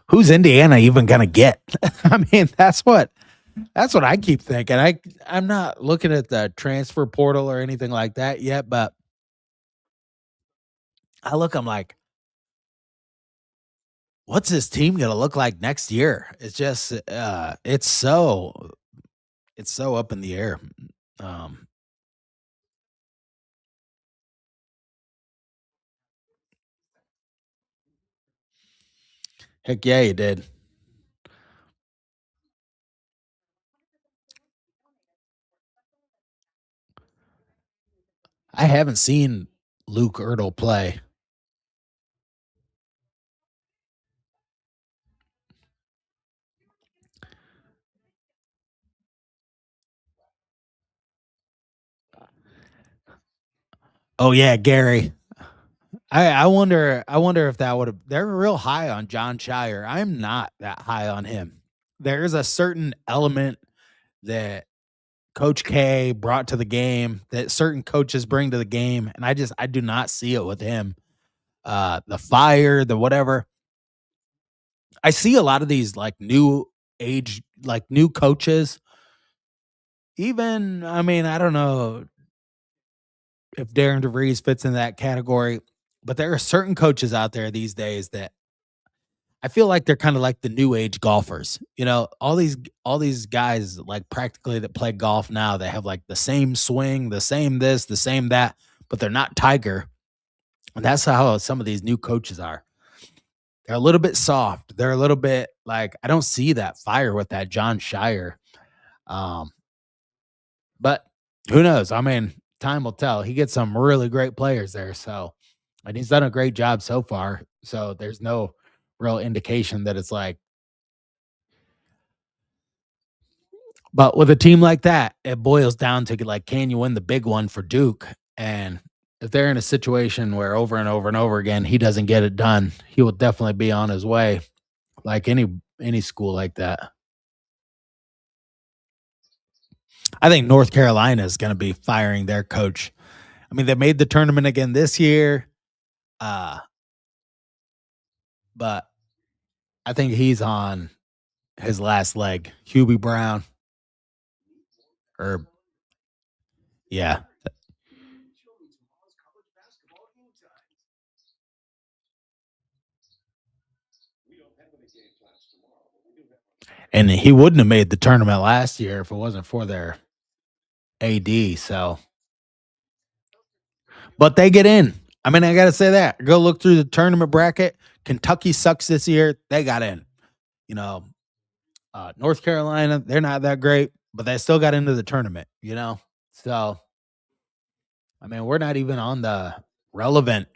Who's Indiana even going to get? I mean, that's what I keep thinking. I'm not looking at the transfer portal or anything like that yet, but I'm like, what's this team going to look like next year? It's just it's so up in the air. Heck yeah, you did. I haven't seen Luke Ertl play. Oh yeah, Gary. I wonder if that would have. They're real high on John Shire. I'm not that high on him. there's a certain element that Coach K brought to the game that certain coaches bring to the game, and I do not see it with him. The fire, the whatever. I see a lot of these like new age, like new coaches. Even, I mean, I don't know if Darren DeVries fits in that category, but there are certain coaches out there these days that I feel like they're kind of like the new age golfers. You know, all these guys like practically that play golf now, they have like the same swing, the same this, the same that, but they're not Tiger. And that's how some of these new coaches are. They're a little bit soft. They're a little bit like I don't see that fire with that John Shire. Um, but who knows? I mean, time will tell. He gets some really great players there, so and he's done a great job so far. So there's no real indication that it's like. But with a team like that, it boils down to like, can you win the big one for Duke? And if they're in a situation where over and over and over again he doesn't get it done, he will definitely be on his way, like any school like that. I think North Carolina is going to be firing their coach. I mean, they made the tournament again this year, uh, but I think he's on his last leg. Hubie Brown, or yeah, and he wouldn't have made the tournament last year if it wasn't for their AD. So but they get in. I mean, I got to say that. Go look through the tournament bracket. Kentucky sucks this year. They got in. You know, North Carolina, they're not that great, but they still got into the tournament, you know? So, I mean, we're not even on the relevant,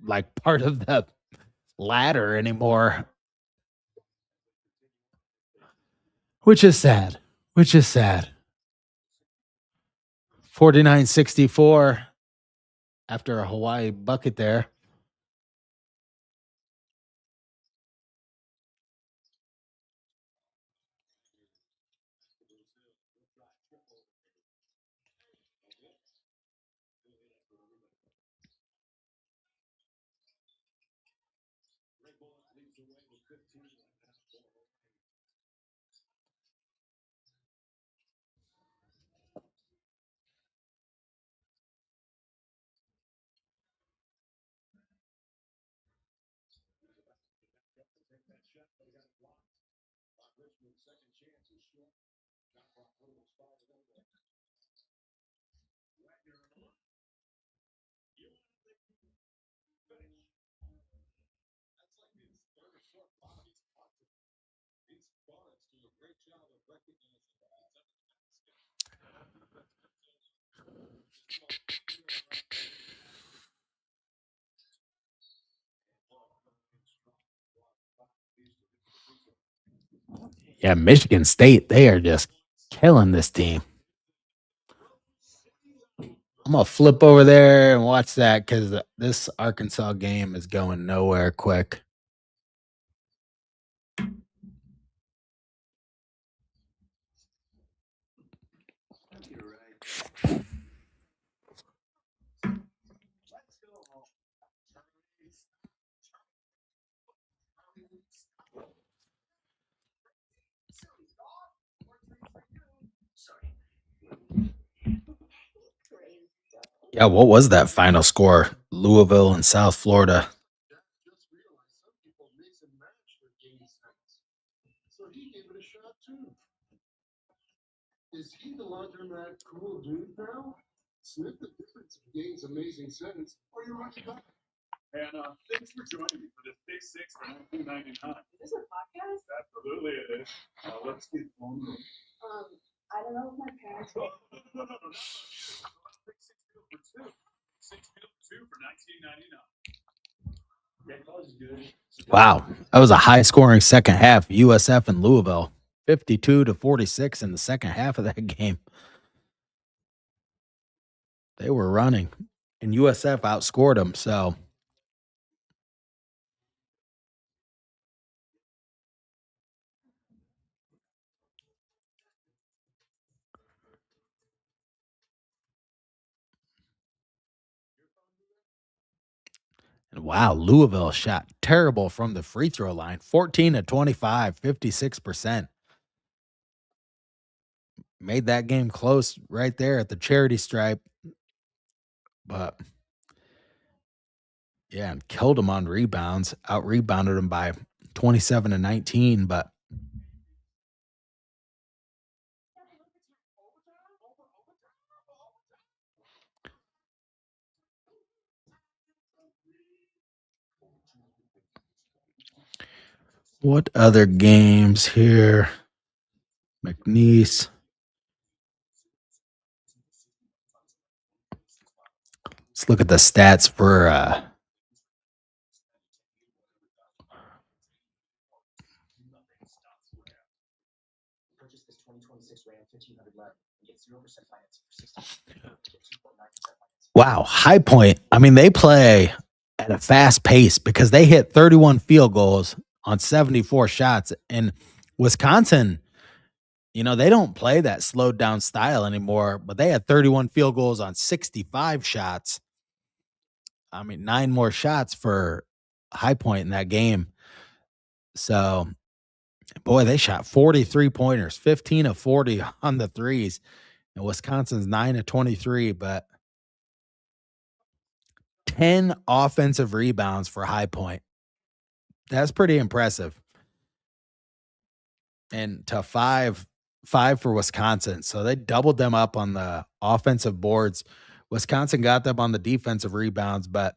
like, part of the ladder anymore, which is sad. Which is sad. 49-64 after a Hawaii bucket there. Yeah, Michigan State, they are just killing this team. I'm gonna flip over there and watch that because this Arkansas game is going nowhere quick. Yeah, what was that final score? Louisville and South Florida. Wow, that was a high scoring second half. USF and Louisville, 52-46 in the second half of that game. They were running, and USF outscored them. So And wow, Louisville shot terrible from the free throw line. 14 to 25, 56%. Made that game close right there at the charity stripe. But yeah, and killed them on rebounds, out rebounded them by 27 to 19. But what other games here? McNeese. Let's look at the stats for wow, High Point. I mean, they play at a fast pace because they hit 31 field goals on 74 shots. And Wisconsin, they don't play that slowed down style anymore, but they had 31 field goals on 65 shots. I mean, 9 more shots for High Point in that game. So, boy, they shot 43 pointers, 15 of 40 on the threes. And Wisconsin's 9 of 23, but 10 offensive rebounds for High Point. That's pretty impressive. And to five for Wisconsin. So they doubled them up on the offensive boards. Wisconsin got them on the defensive rebounds, but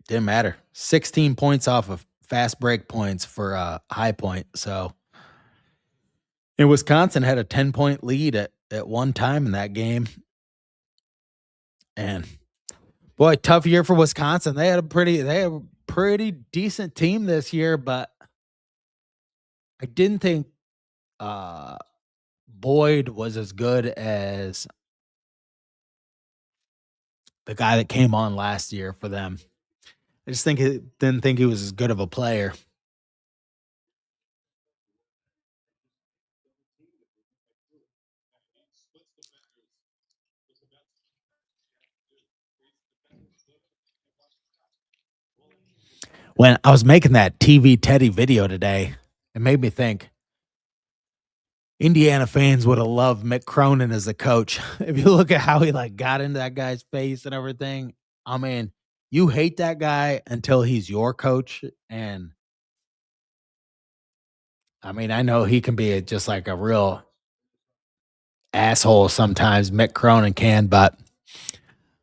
didn't matter. 16 points off of fast break points for High Point. So and Wisconsin had a 10-point lead at one time in that game. And boy, tough year for Wisconsin. They had a pretty decent team this year, but I didn't think Boyd was as good as the guy that came on last year for them. I just didn't think he was as good of a player. When I was making that TV Teddy video today, it made me think Indiana fans would have loved Mick Cronin as a coach. If you look at how he got into that guy's face and everything, I mean, you hate that guy until he's your coach. And I mean, I know he can be just like a real asshole sometimes, Mick Cronin can, but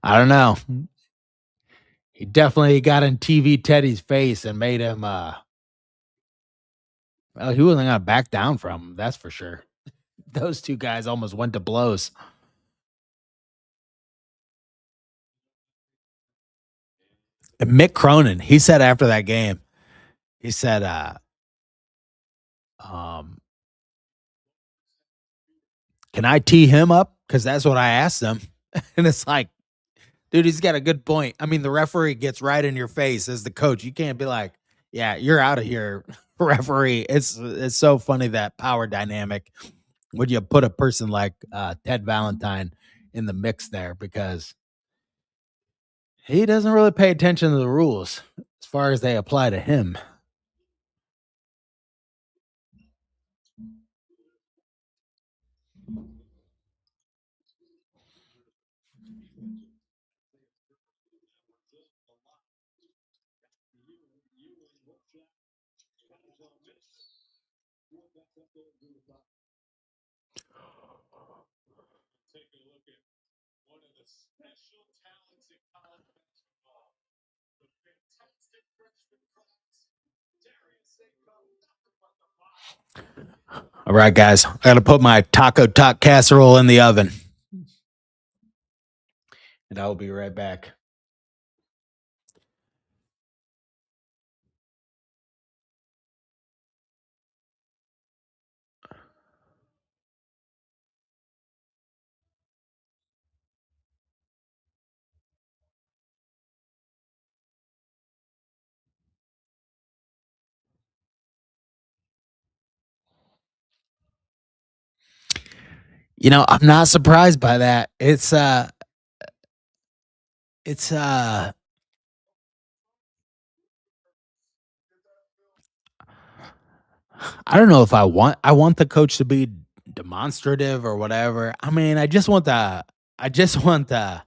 I don't know. He definitely got in TV Teddy's face and made him well, he wasn't gonna back down from him, that's for sure. Those two guys almost went to blows. And Mick Cronin, he said after that game, he said, um, "Can I tee him up? Because that's what I asked him." And it's like, dude, he's got a good point. I mean, the referee gets right in your face as the coach. You can't be like, "Yeah, you're out of here, referee." It's so funny that power dynamic when you put a person like Ted Valentine in the mix there because he doesn't really pay attention to the rules as far as they apply to him. All right, guys, I got to put my taco top casserole in the oven, and I will be right back. I'm not surprised by that. It's it's I don't know if I want the coach to be demonstrative or whatever. I mean, I just want the I just want the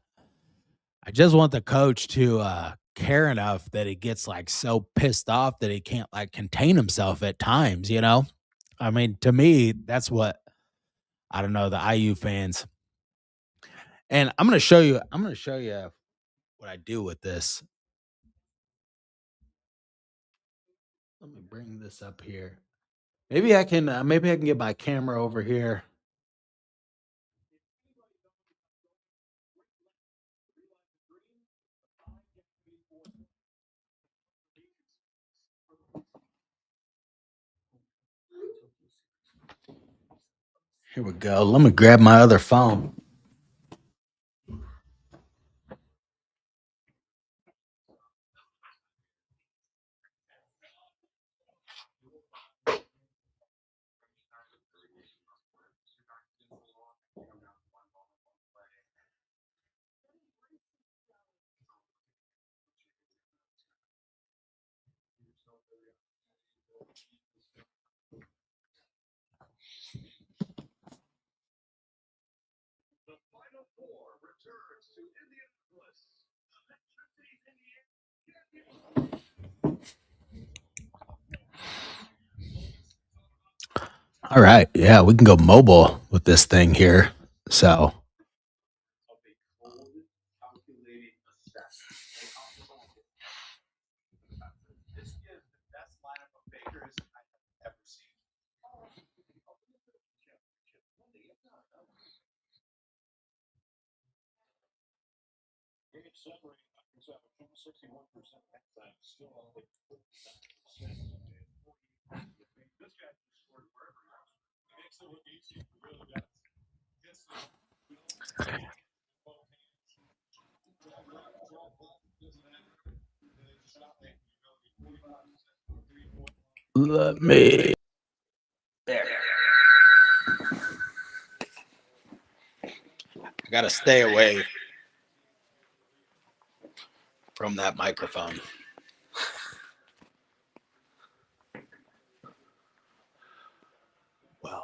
coach to care enough that he gets like so pissed off that he can't like contain himself at times, you know? I mean, to me, that's what I don't know, the IU fans. And I'm going to show you what I do with this. Let me bring this up here. Maybe I can get my camera over here. Here we go. Let me grab my other phone. All right. Yeah, we can go mobile with this thing here. So, let me there. I got to stay away from that microphone. Well,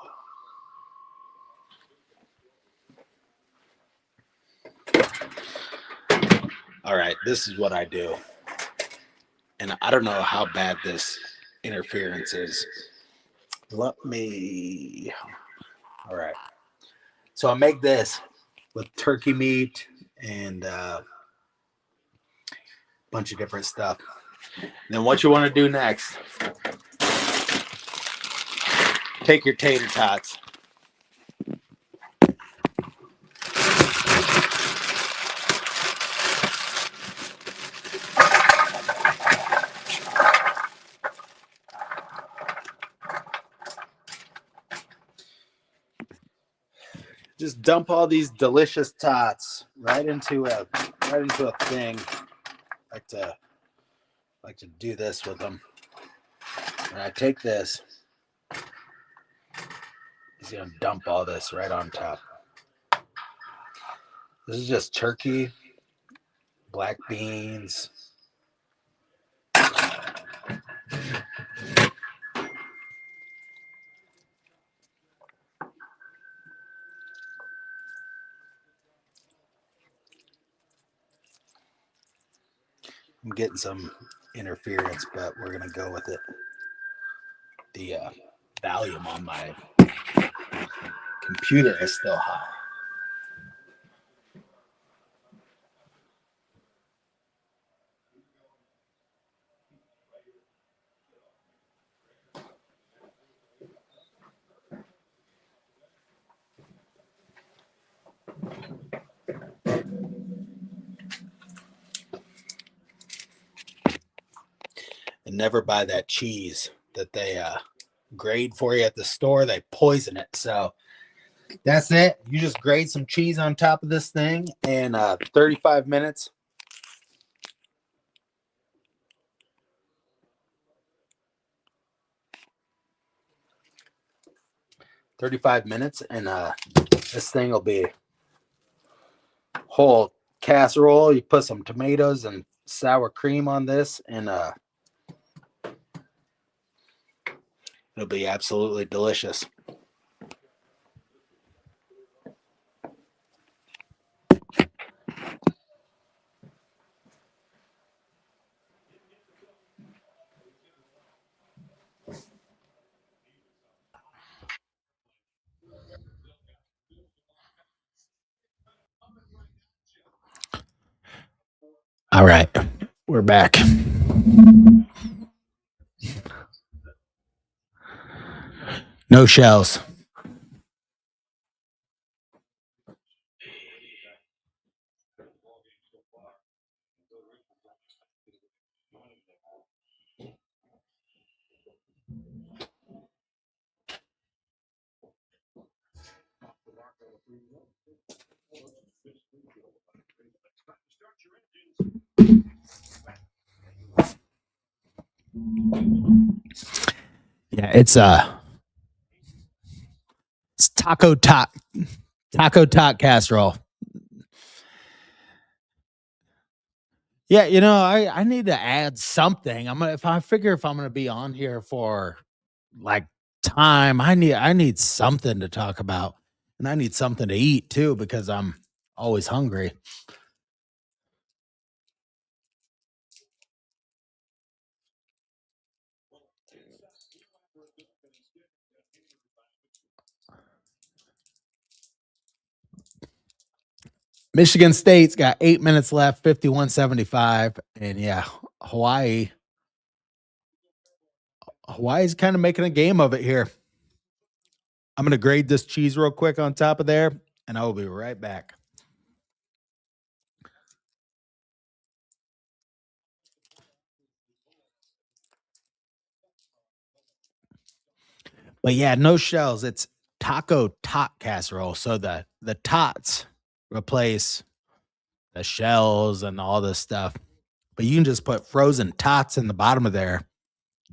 all right, this is what I do. And I don't know how bad this interference is. Let me. All right. So I make this with turkey meat and a bunch of different stuff. And then what you want to do next, take your tater tots. Just dump all these delicious tots right into a thing. Like to do this with them. And I take this. He's gonna dump all this right on top. This is just turkey, black beans. I'm getting some interference, but we're gonna go with it. The volume on my computer is still high. And never buy that cheese that they grade for you at the store. They poison it. So that's it. You just grate some cheese on top of this thing, and 35 minutes. 35 minutes, and this thing will be whole casserole. You put some tomatoes and sour cream on this, and it'll be absolutely delicious. All right, we're back. No shells. Yeah, it's taco tot casserole. Yeah, I need to add something. If I figure if I'm gonna be on here for like time, I need something to talk about, and I need something to eat too because I'm always hungry. Michigan State's got 8 minutes left, 51-75, and yeah, Hawaii. Hawaii's kind of making a game of it here. I'm gonna grade this cheese real quick on top of there, and I will be right back. But yeah, no shells. It's taco tot casserole. So the tots replace the shells and all this stuff. But you can just put frozen tots in the bottom of there,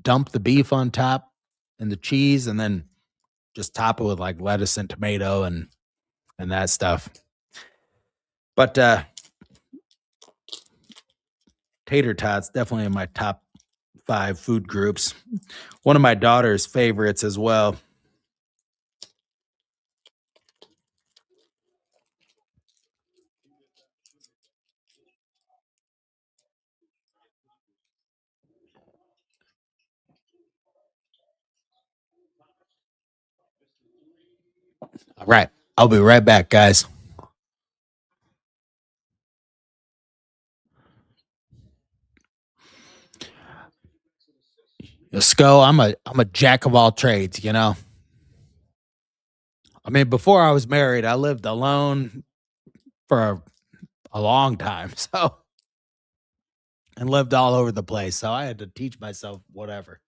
dump the beef on top and the cheese, and then just top it with like lettuce and tomato and that stuff. But tater tots definitely in my top 5 food groups. One of my daughter's favorites as well. All right. I'll be right back, guys. Sco, I'm a jack of all trades. I mean, before I was married, I lived alone for a long time, so and lived all over the place. So I had to teach myself whatever.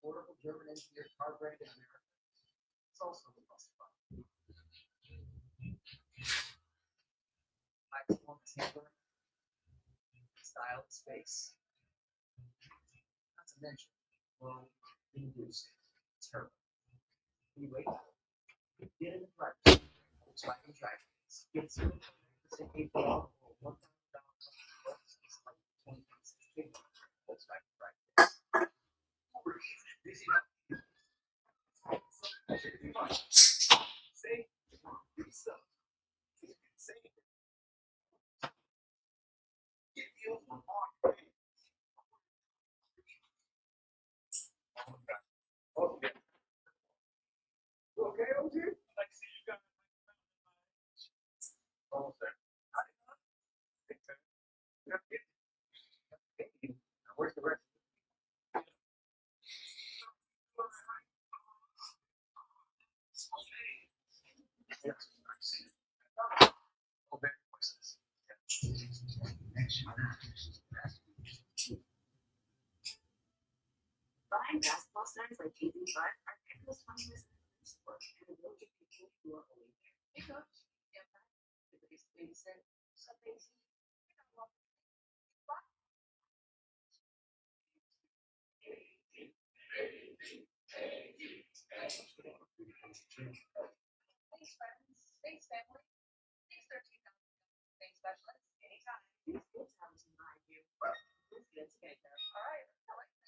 Affordable German engineered car brand in America. It's also the most fun. High performance handling, style, space. Not to mention, low inducing turbo. Anyway, get in the price. Volkswagen Drive. Get 0% APR or $1,000 is like 2026 Volkswagen Drive. Say, do stuff. Say, get deals from on. Okay. Okay, OG? I see you got almost there. Where's the rest? Buying basketball stars like JB Butt are Pickle's funniest sport and will give people who are only there. Hey, coach. Yeah, everybody's babysit. Something. Thanks, friends. Thanks, family. Thanks, 13,000 thanks, specialists. Anytime. These kids have to mind you. Who's good to get there? All right. I like that.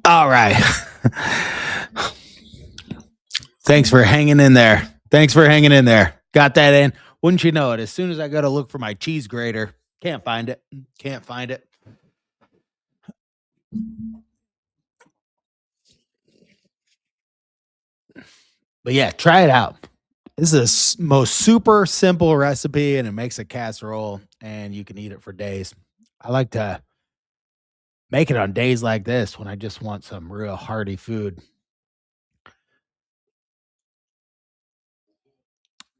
All right. Thanks for hanging in there. Thanks for hanging in there. Got that in. Wouldn't you know it? As soon as I go to look for my cheese grater, can't find it. Can't find it. But yeah, try it out. This is the most super simple recipe, and it makes a casserole, and you can eat it for days. I like to make it on days like this when I just want some real hearty food.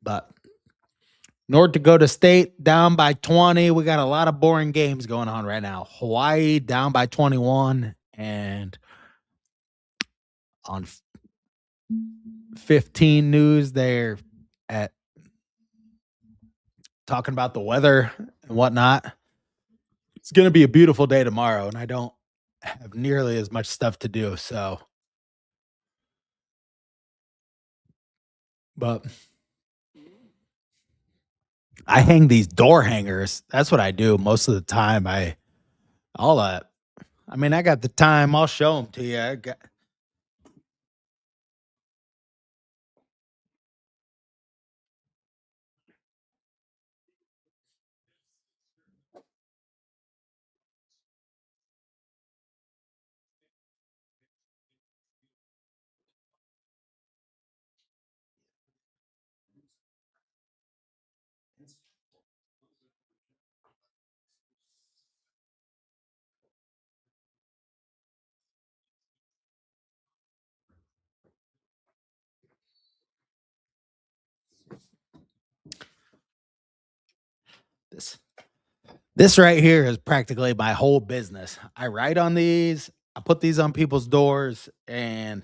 But North Dakota State down by 20. We got a lot of boring games going on right now. Hawaii down by 21, and on 15 news, they're at talking about the weather and whatnot. It's going to be a beautiful day tomorrow, and I don't have nearly as much stuff to do. So, but I hang these door hangers. That's what I do most of the time. I'll, I mean, I got the time. I'll show them to you. I got, This right here is practically my whole business. I write on these, I put these on people's doors, and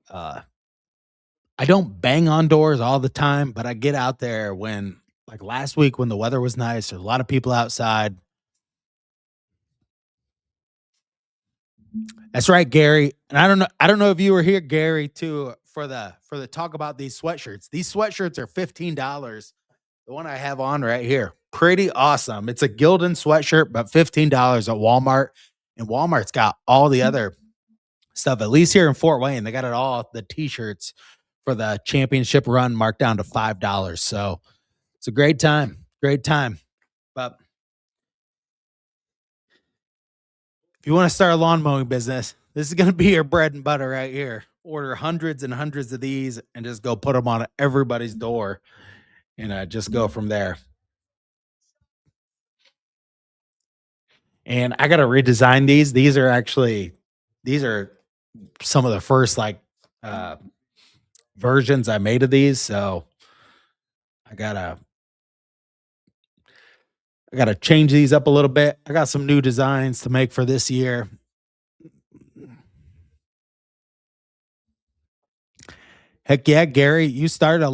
uh, I don't bang on doors all the time, but I get out there when, like last week, when the weather was nice, there's a lot of people outside. That's right, Gary. And I don't know if you were here, Gary, too, for the talk about these sweatshirts. These sweatshirts are $15. The one I have on right here, pretty awesome. It's a Gildan sweatshirt, but $15 at Walmart. And Walmart's got all the other stuff. At least here in Fort Wayne, they got it all. The t-shirts for the championship run marked down to $5. So it's a great time. Great time. But if you want to start a lawn mowing business, this is going to be your bread and butter right here. Order hundreds and hundreds of these and just go put them on everybody's door and just go from there. And I got to redesign these. These are some of the first uh, versions I made of these. So I gotta I gotta change these up a little bit. I got some new designs to make for this year. Heck yeah, Gary, you start at a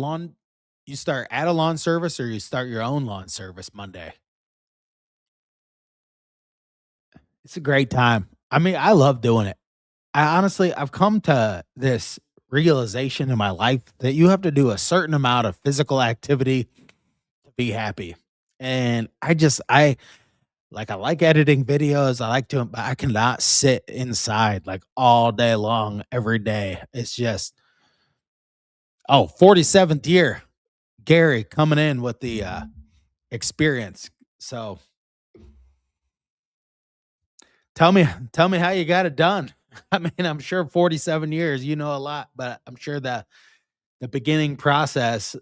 lawn service or you start your own lawn service Monday. It's a great time. I mean, I love doing it. I've come to this realization in my life that you have to do a certain amount of physical activity to be happy. And I like editing videos. I like to, but I cannot sit inside like all day long every day. It's just, 47th year. Gary coming in with the experience. So tell me how you got it done. I mean, I'm sure 47 years, you know a lot, but I'm sure the beginning process,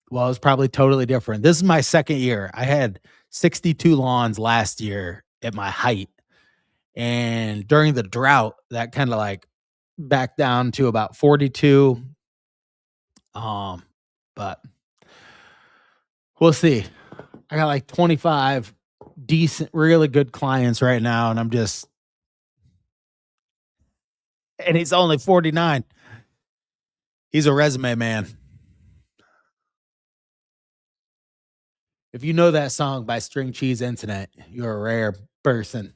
well, it's probably totally different. This is my second year. I had 62 lawns last year at my height. And during the drought, that kind of like back down to about 42. Um, but we'll see. I got like 25 decent, really good clients right now, and and he's only 49. He's a resume man. If you know that song by String Cheese Incident, you're a rare person.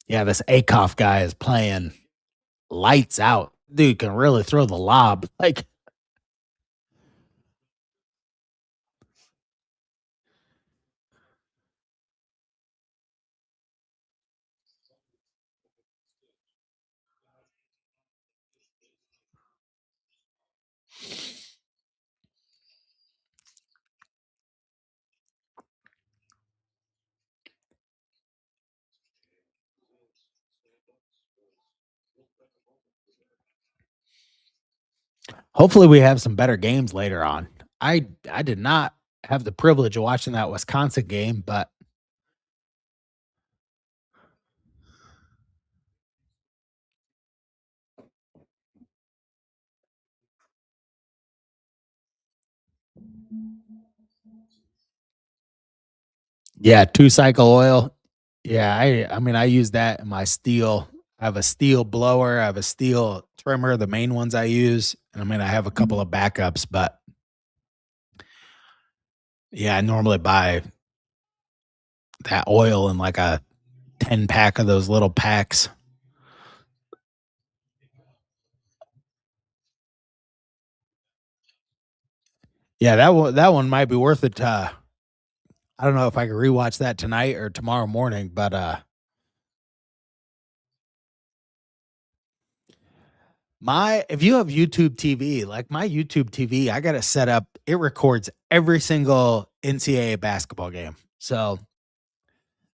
Yeah, this Akoff guy is playing lights out. Dude can really throw the lob. Like, hopefully we have some better games later on. I did not have the privilege of watching that Wisconsin game, but yeah, 2 cycle oil. Yeah, I mean I use that in my steel. I have a steel blower, I have a steel trimmer, the main ones I use. And I mean I have a couple of backups, but yeah, I normally buy that oil in like a 10 pack of those little packs. Yeah, that one might be worth it. I don't know if I can rewatch that tonight or tomorrow morning, but my if you have YouTube TV, like my YouTube TV, I got it set up. It records every single NCAA basketball game. So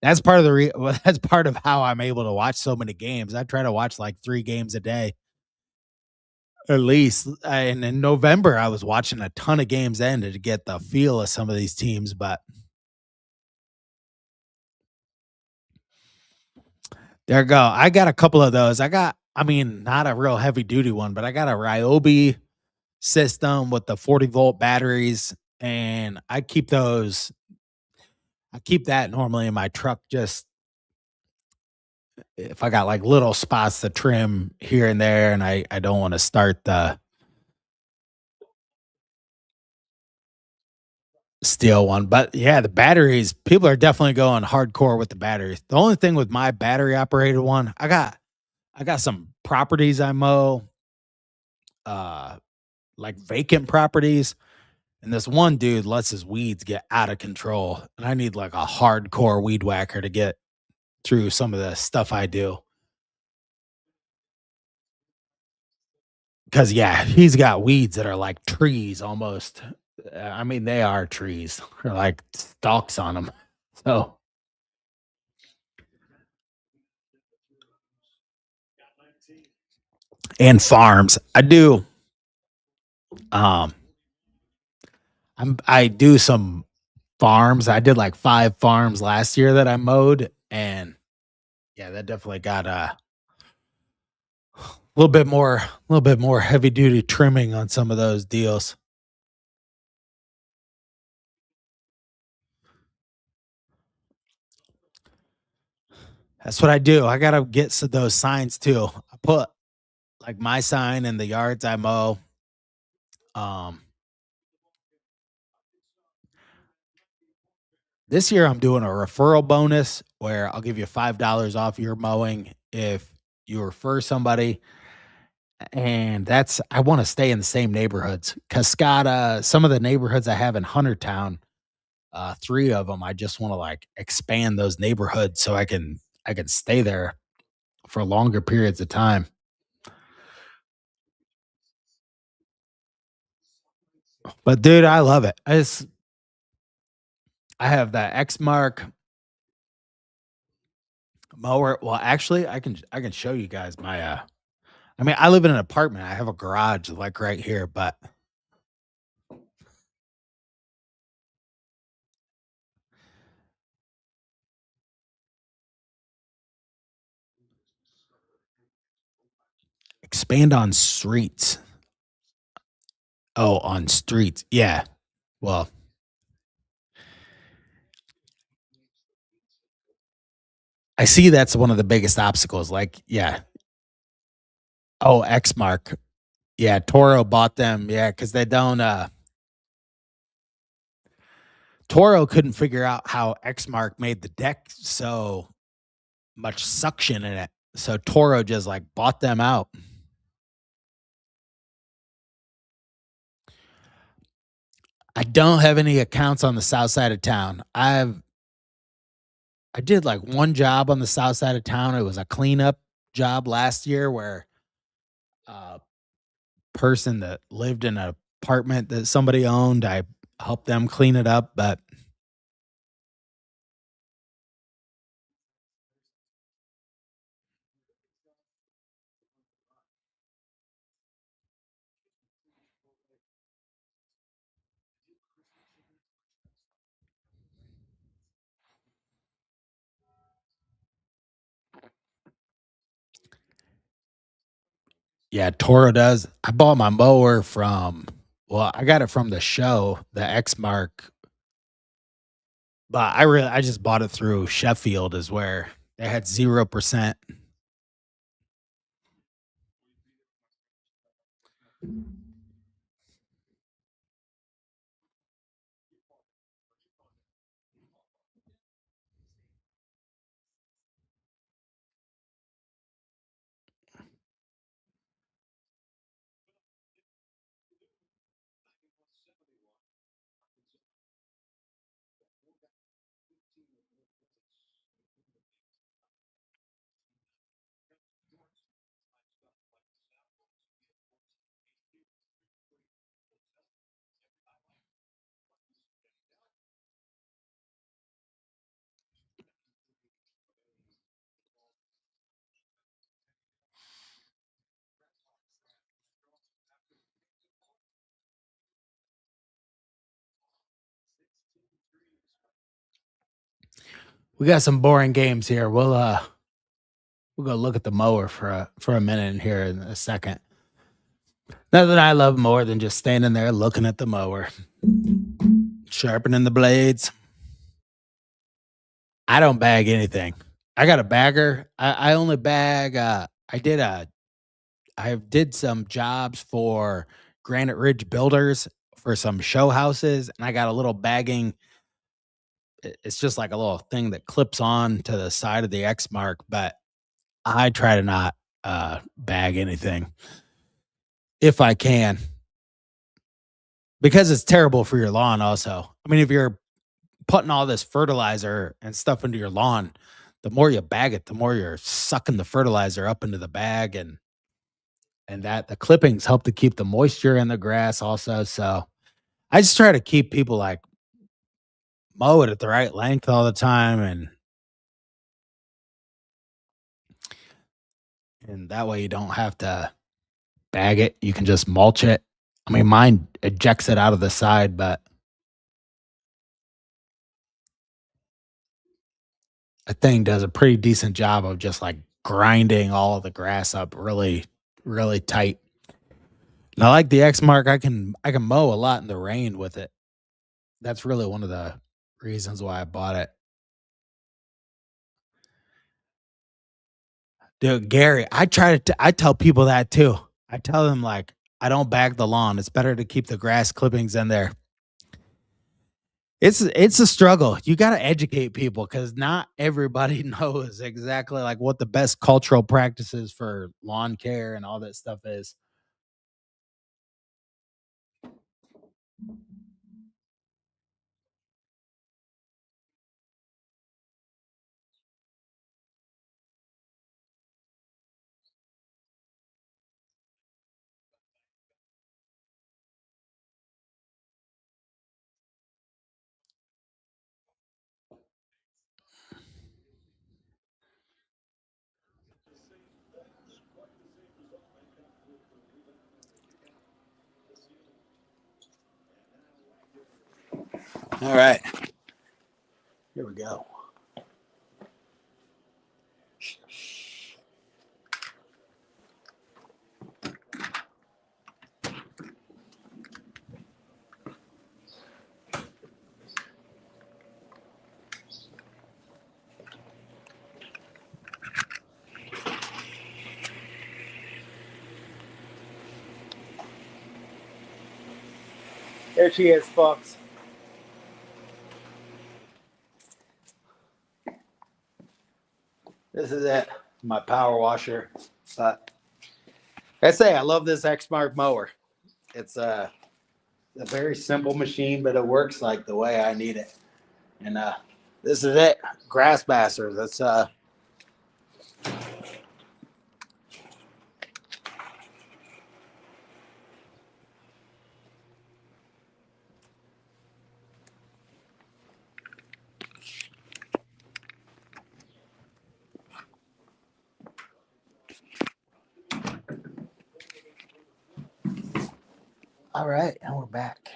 that's part of well, that's part of how I'm able to watch so many games. I try to watch like 3 games a day. At least, and in November, I was watching a ton of games then to get the feel of some of these teams, but there you go. I got a couple of those. I mean, not a real heavy duty one, but I got a Ryobi system with the 40-volt batteries, and I keep that normally in my truck just if I got like little spots to trim here and there, and I don't want to start the steel one. But yeah, the batteries, people are definitely going hardcore with the batteries. The only thing with my battery operated one, I got some properties I mow, uh like vacant properties. And this one dude lets his weeds get out of control. And I need like a hardcore weed whacker to get through some of the stuff I do. Cause yeah, he's got weeds that are like trees almost. I mean, they are trees. They're like stalks on them. So, and farms. Um, I do some farms. I did like 5 farms last year that I mowed, and yeah, that definitely got a little bit more heavy duty trimming on some of those deals. That's what I do. I gotta get those signs too. I put like my sign in the yards I mow. Um, this year I'm doing a referral bonus where I'll give you $5 off your mowing if you refer somebody. And that's I want to stay in the same neighborhoods. Cascada, some of the neighborhoods I have in Huntertown, 3 of them, I just want to like expand those neighborhoods so I can stay there for longer periods of time. But dude, I love it. I have that X Mark mower. Well, actually, I can show you guys my I mean, I live in an apartment. I have a garage like right here, but expand on streets. Oh, on streets. Yeah. Well, I see that's one of the biggest obstacles. Like, yeah. Oh, X Mark. Yeah, Toro bought them. Yeah, because they don't Toro couldn't figure out how X Mark made the deck so much suction in it. So Toro just like bought them out. I don't have any accounts on the south side of town. I did like one job on the south side of town. It was a cleanup job last year where a person that lived in an apartment that somebody owned, I helped them clean it up. But yeah, Toro does. I bought my mower well, I got it from the show, the X Mark, but I just bought it through Sheffield is where they had 0%. We got some boring games here. We'll go look at the mower for a minute here in a second. Nothing I love more than just standing there looking at the mower, sharpening the blades. I don't bag anything. I got a bagger. I only bag. I did some jobs for Granite Ridge Builders for some show houses, and I got a little bagging. It's just like a little thing that clips on to the side of the X mark, but I try to not bag anything if I can because it's terrible for your lawn. Also, I mean, if you're putting all this fertilizer and stuff into your lawn, the more you bag it, the more you're sucking the fertilizer up into the bag, and that the clippings help to keep the moisture in the grass also. So I just try to keep people like mow it at the right length all the time, and that way you don't have to bag it. You can just mulch it. I mean, mine ejects it out of the side, but that thing does a pretty decent job of just like grinding all of the grass up really, really tight. And I like the X mark. I can mow a lot in the rain with it. That's really one of the reasons why I bought it. Dude, Gary, I tell people that too. I tell them like I don't bag the lawn. It's better to keep the grass clippings in there. It's a struggle. You got to educate people because not everybody knows exactly like what the best cultural practices for lawn care and all that stuff is. All right, here we go. There she is, folks. This is it. My power washer. But I say I love this X Mark mower. It's a very simple machine, but it works like the way I need it. And this is it. Grass Masters. That's all right, and we're back.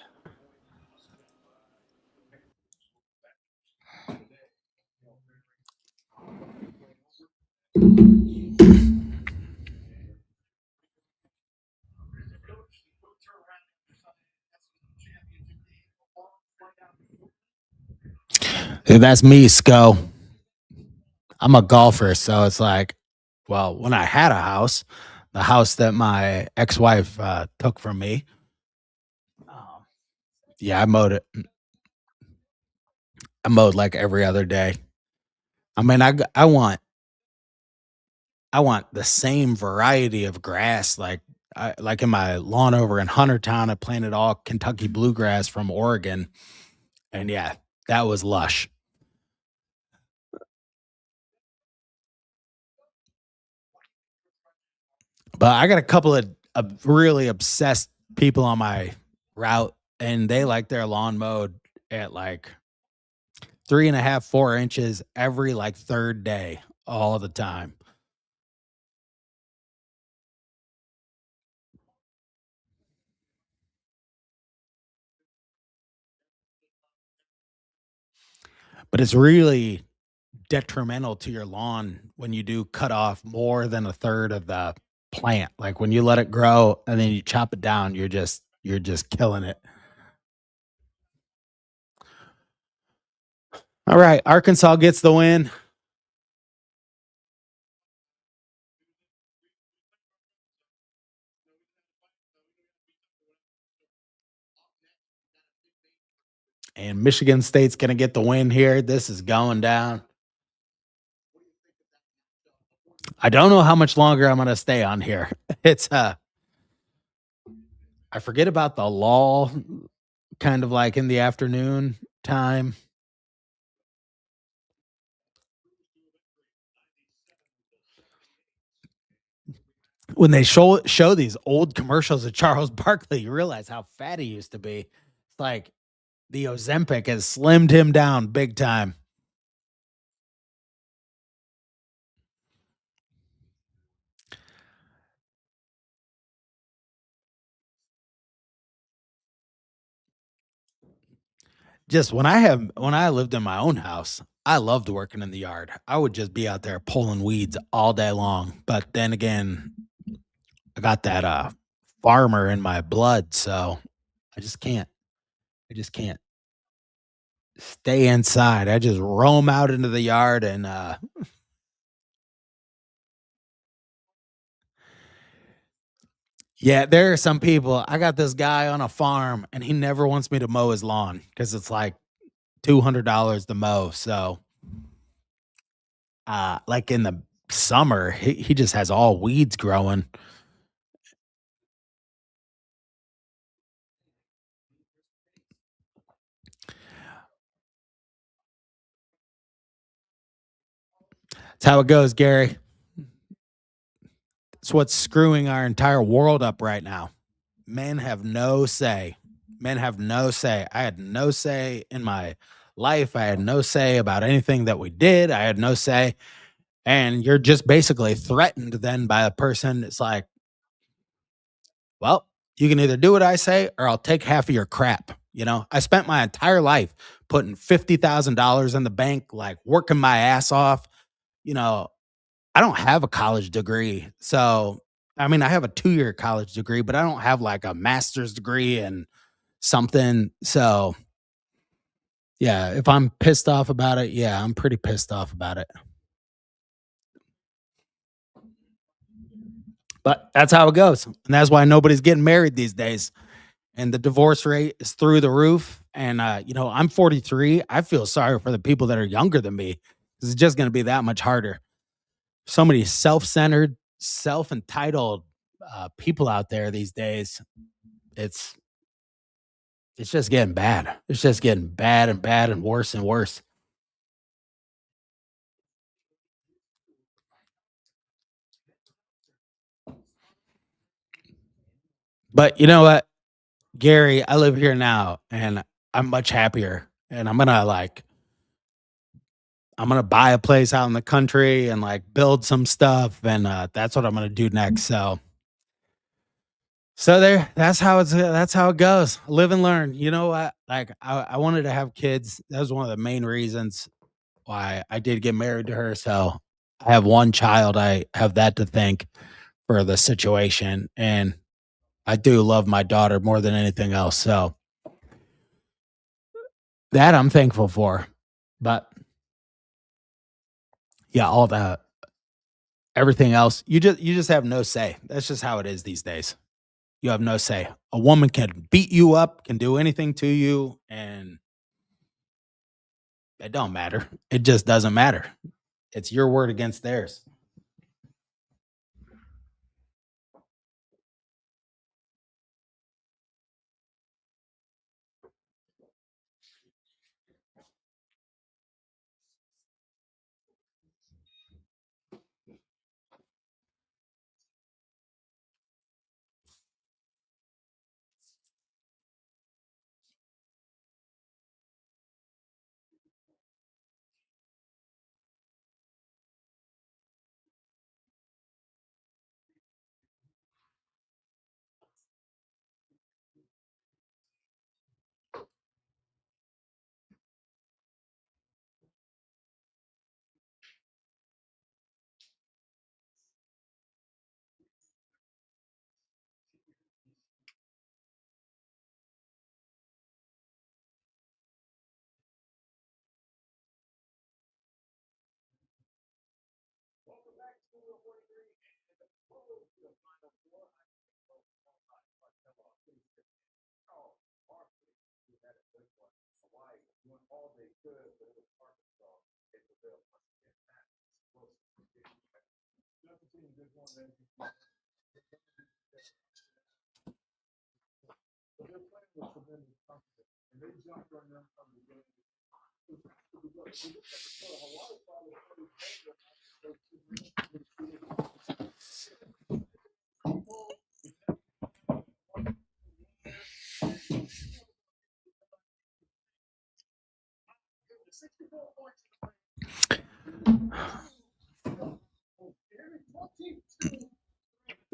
Hey, that's me, Sco. I'm a golfer, so it's like, well, when I had a house, the house that my ex-wife took from me, um, yeah, I mowed it. I mowed like every other day. I mean, I want the same variety of grass. Like in my lawn over in Huntertown, I planted all Kentucky bluegrass from Oregon, and yeah, that was lush. But I got a couple of really obsessed people on my route, and they like their lawn mowed at like 3.5, 4 inches every like third day, all the time. But it's really detrimental to your lawn when you do cut off more than a third of the plant. Like when you let it grow and then you chop it down, you're just killing it. All right, Arkansas gets the win. And Michigan State's going to get the win here. This is going down. I don't know how much longer I'm going to stay on here. It's I forget about the lull kind of like in the afternoon time. When they show these old commercials of Charles Barkley, you realize how fat he used to be. It's like the Ozempic has slimmed him down big time. Just when I lived in my own house, I loved working in the yard. I would just be out there pulling weeds all day long. But then again, I got that farmer in my blood, so I just can't. I just can't stay inside. I just roam out into the yard and yeah, there are some people. I got this guy on a farm and he never wants me to mow his lawn because it's like $200 to mow. So like in the summer, he just has all weeds growing. That's how it goes, Gary. It's what's screwing our entire world up right now. Men have no say. Men have no say. I had no say in my life. I had no say about anything that we did. I had no say. And you're just basically threatened then by a person. It's like, well, you can either do what I say or I'll take half of your crap. You know, I spent my entire life putting $50,000 in the bank, like working my ass off. You know, I don't have a college degree. So, I mean, I have a 2-year college degree, but I don't have like a master's degree in something. So, yeah, if I'm pissed off about it, yeah, I'm pretty pissed off about it. But that's how it goes. And that's why nobody's getting married these days. And the divorce rate is through the roof. And, I'm 43. I feel sorry for the people that are younger than me. It's just going to be that much harder. So many self-centered, self-entitled people out there these days. It's it's just getting bad. It's just getting bad and worse and worse. But you know what, Gary, I live here now and I'm much happier. And I'm gonna buy a place out in the country and like build some stuff, and that's what I'm gonna do next. So there, that's how it goes. Live and learn. You know what? Like I wanted to have kids. That was one of the main reasons why I did get married to her. So I have one child. I have that to thank for the situation, and I do love my daughter more than anything else. So that I'm thankful for. But yeah, all that everything else, you just have no say. That's just how it is these days. You have no say. A woman can beat you up, can do anything to you, and it don't matter. It just doesn't matter. It's your word against theirs.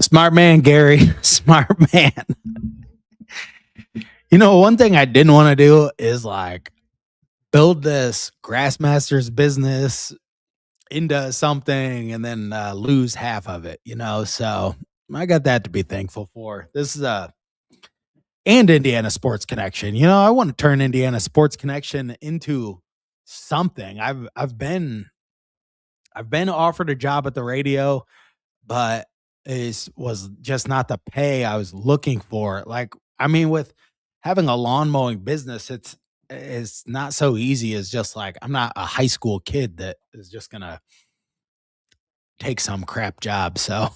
Smart man, Gary. Smart man. You know, one thing I didn't want to do is like build this Grassmasters business into something and then lose half of it, you know? So I got that to be thankful for. This is and Indiana Sports Connection. You know, I want to turn Indiana Sports Connection into something. I've been offered a job at the radio, but it was just not the pay I was looking for. Like, I mean, with having a lawn mowing business, it's not so easy as just like I'm not a high school kid that is just gonna take some crap job. So,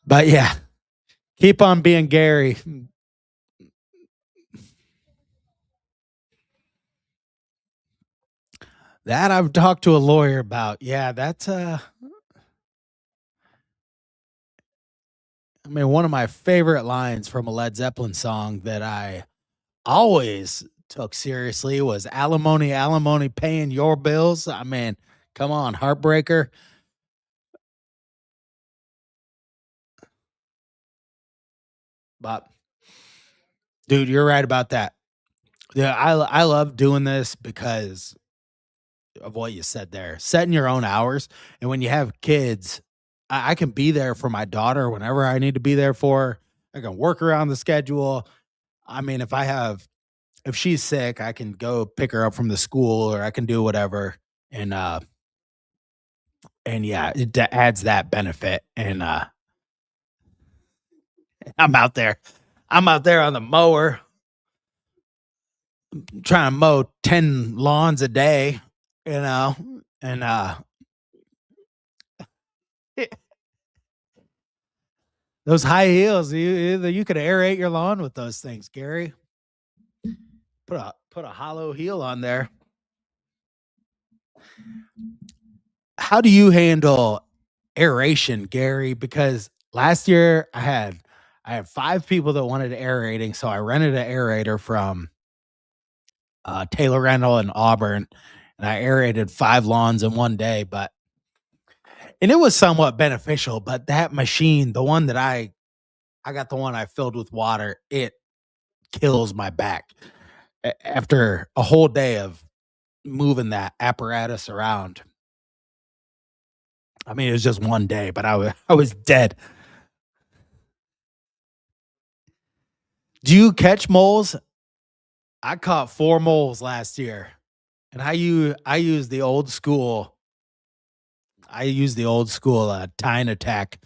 but yeah, keep on being Gary. That I've talked to a lawyer about. Yeah, that's I mean, one of my favorite lines from a Led Zeppelin song that I always took seriously was alimony, alimony, paying your bills. I mean, come on, heartbreaker. But dude, you're right about that. Yeah, I love doing this because of what you said there. Setting your own hours, and when you have kids, I can be there for my daughter whenever I need to be there for her. I can work around the schedule. I mean, if she's sick, I can go pick her up from the school or I can do whatever. And yeah, it adds that benefit. And I'm out there. I'm out there on the mower trying to mow 10 lawns a day, you know. And those high heels, you could aerate your lawn with those things, Gary. Put a hollow heel on there. How do you handle aeration, Gary? Because last year I had 5 people that wanted aerating, so I rented an aerator from Taylor Rental in Auburn, and I aerated 5 lawns in one day. And it was somewhat beneficial. But that machine, the one that I got, the one I filled with water, it kills my back after a whole day of moving that apparatus around. I mean, it was just one day, but I was dead. Do you catch moles? I caught 4 moles last year, and I use the old school. I use the old school tine attack.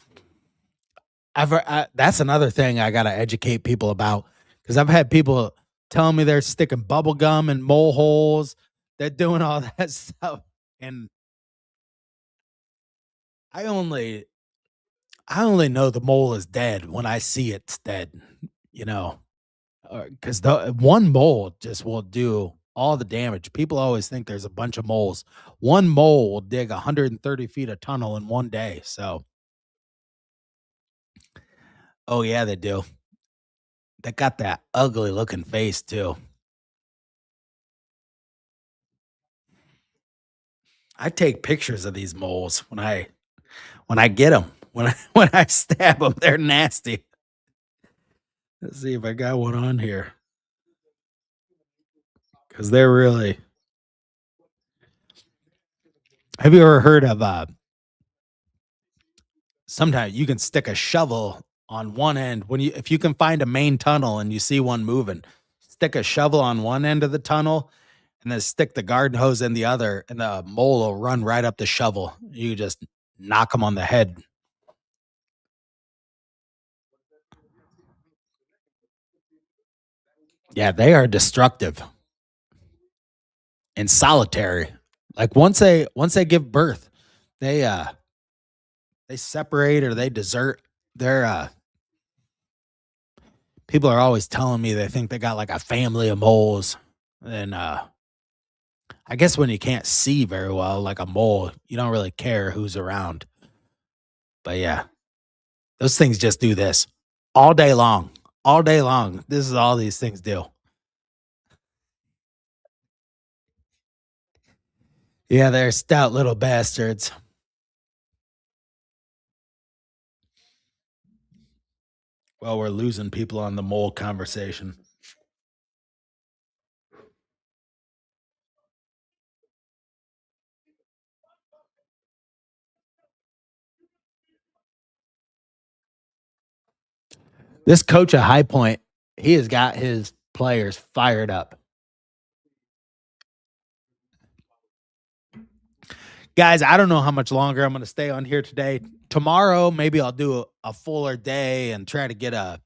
That's another thing I gotta educate people about because I've had people telling me they're sticking bubble gum in mole holes. They're doing all that stuff, and I only I only know the mole is dead when I see it's dead. You know, because the one mole just will do all the damage. People always think there's a bunch of moles. One mole will dig 130 feet of tunnel in one day. So, oh yeah, they do. They got that ugly looking face too. I take pictures of these moles when I get them. When I when I stab them, they're nasty. Let's see if I got one on here because they're really. Have you ever heard of sometimes you can stick a shovel on one end when you if you can find a main tunnel and you see one moving, stick a shovel on one end of the tunnel and then stick the garden hose in the other, and the mole will run right up the shovel. You just knock them on the head. Yeah, they are destructive and solitary. Like once they give birth, they they separate or they desert. They're people are always telling me they think they got like a family of moles. And I guess when you can't see very well, like a mole, you don't really care who's around. But yeah, those things just do this all day long. All day long. This is all these things do. Yeah, they're stout little bastards. Well, we're losing people on the mole conversation. This coach at High Point, he has got his players fired up. Guys, I don't know how much longer I'm going to stay on here today. Tomorrow, maybe I'll do a fuller day and try to get a.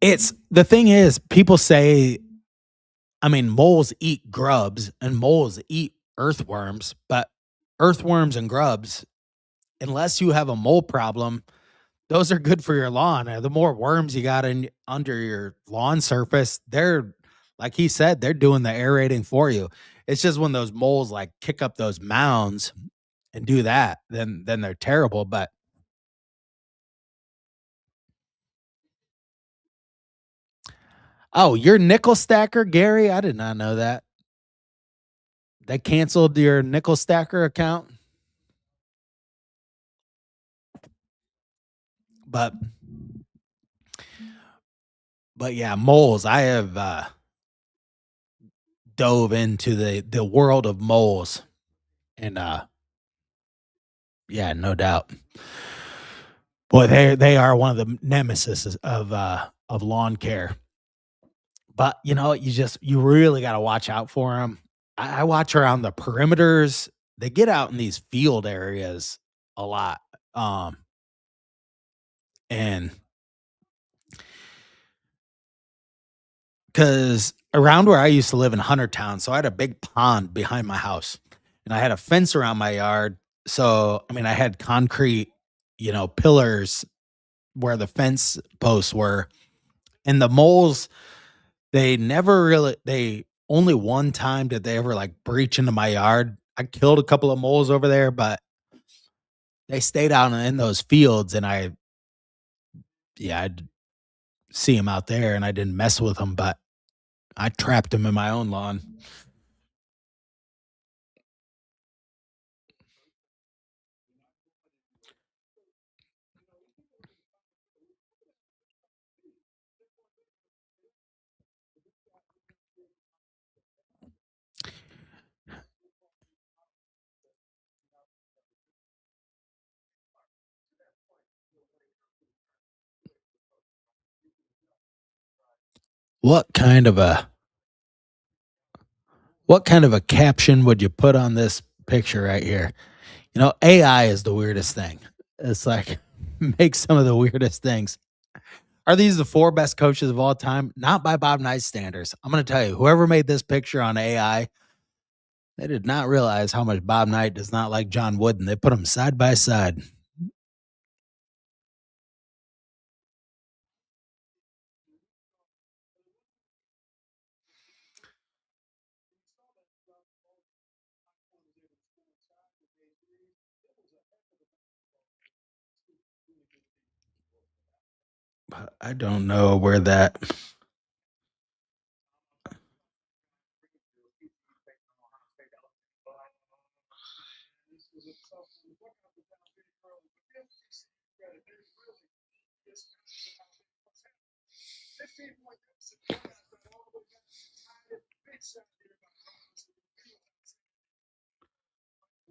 It's the thing is, people say, I mean, moles eat grubs and moles eat earthworms, but earthworms and grubs, unless you have a mole problem, those are good for your lawn. The more worms you got in under your lawn surface, they're like he said, they're doing the aerating for you. It's just when those moles like kick up those mounds and do that, then they're terrible. But oh, you're nickel stacker, Gary? I did not know that. They canceled your nickel stacker account. But but yeah, moles. I have dove into the world of moles and yeah, no doubt. Boy, they are one of the nemesis of lawn care. But you know, you really got to watch out for them. I watch around the perimeters. They get out in these field areas a lot, um, and because around where I used to live in Huntertown, so I had a big pond behind my house, and I had a fence around my yard. So I mean, I had concrete, pillars where the fence posts were, and the moles they never really they only one time did they ever, like, breach into my yard. I killed a couple of moles over there, but they stayed out in those fields, and I'd see them out there, and I didn't mess with them, but I trapped them in my own lawn. What kind of a what kind of a caption would you put on this picture right here? AI is the weirdest thing. It's like makes some of the weirdest things. Are these the four best coaches of all time? Not by Bob Knight standards. I'm going to tell you, whoever made this picture on AI, they did not realize how much Bob Knight does not like John Wooden. They put them side by side. I don't know where that.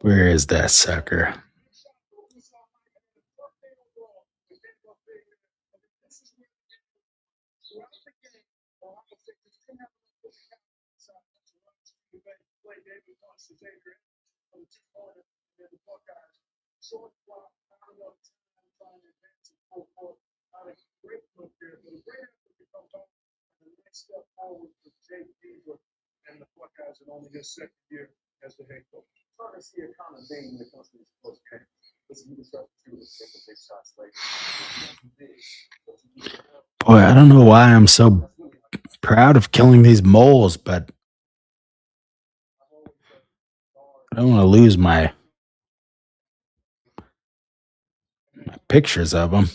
Where is that sucker? Boy, I don't know why I'm so proud of killing these moles, but I don't want to lose my pictures of them.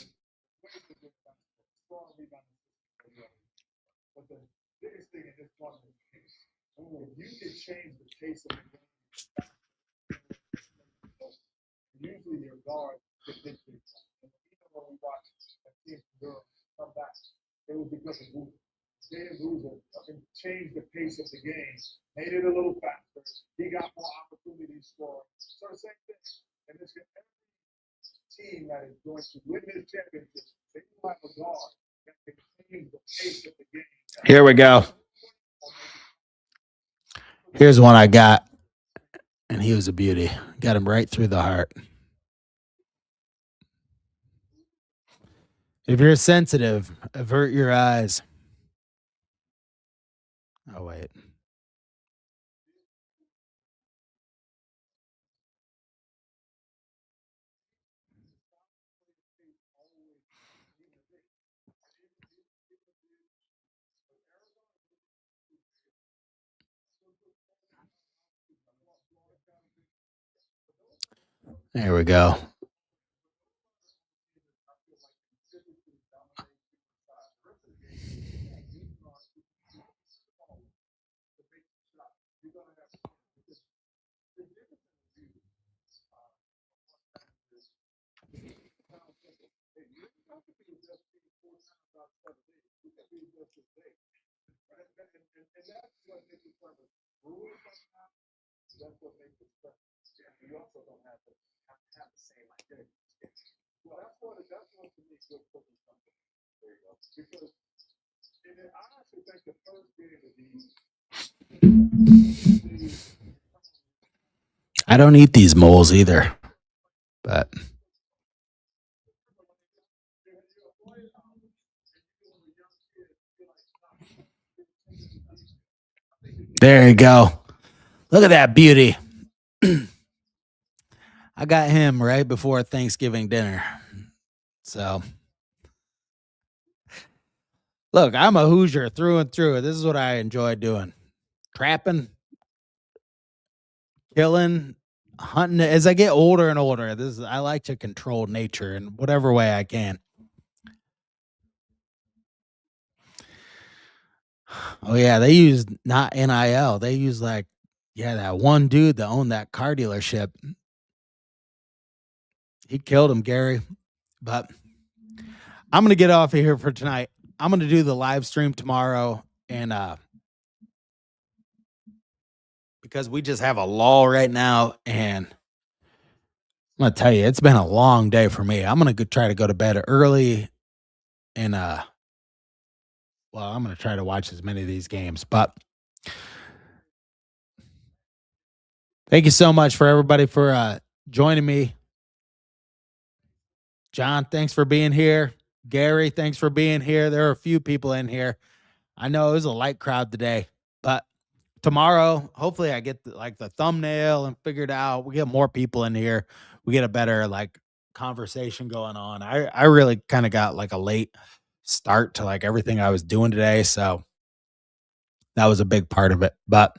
Here we go. Here's one I got, and he was a beauty. Got him right through the heart. If you're sensitive, avert your eyes. Oh, wait. There we go. I don't eat these moles either, but there you go. Look at that beauty. I got him right before Thanksgiving dinner. So, look, I'm a Hoosier through and through. This is what I enjoy doing. Trapping, killing, hunting. As I get older and older, I like to control nature in whatever way I can. Oh yeah, they use not NIL. They use that one dude that owned that car dealership. He killed him, Gary. But I'm gonna get off of here for tonight. I'm gonna do the live stream tomorrow, and because we just have a lull right now, and I'm gonna tell you, it's been a long day for me. I'm gonna try to go to bed early, and I'm gonna try to watch as many of these games. But thank you so much for everybody for joining me. John, thanks for being here. Gary, thanks for being here. There are a few people in here. I know it was a light crowd today, but tomorrow, hopefully I get the thumbnail and figured out. We get more people in here. We get a better conversation going on. I really kind of got a late start to everything I was doing today. So that was a big part of it. But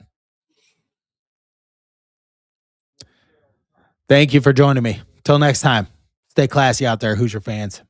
thank you for joining me. Till next time, stay classy out there, Hoosier fans.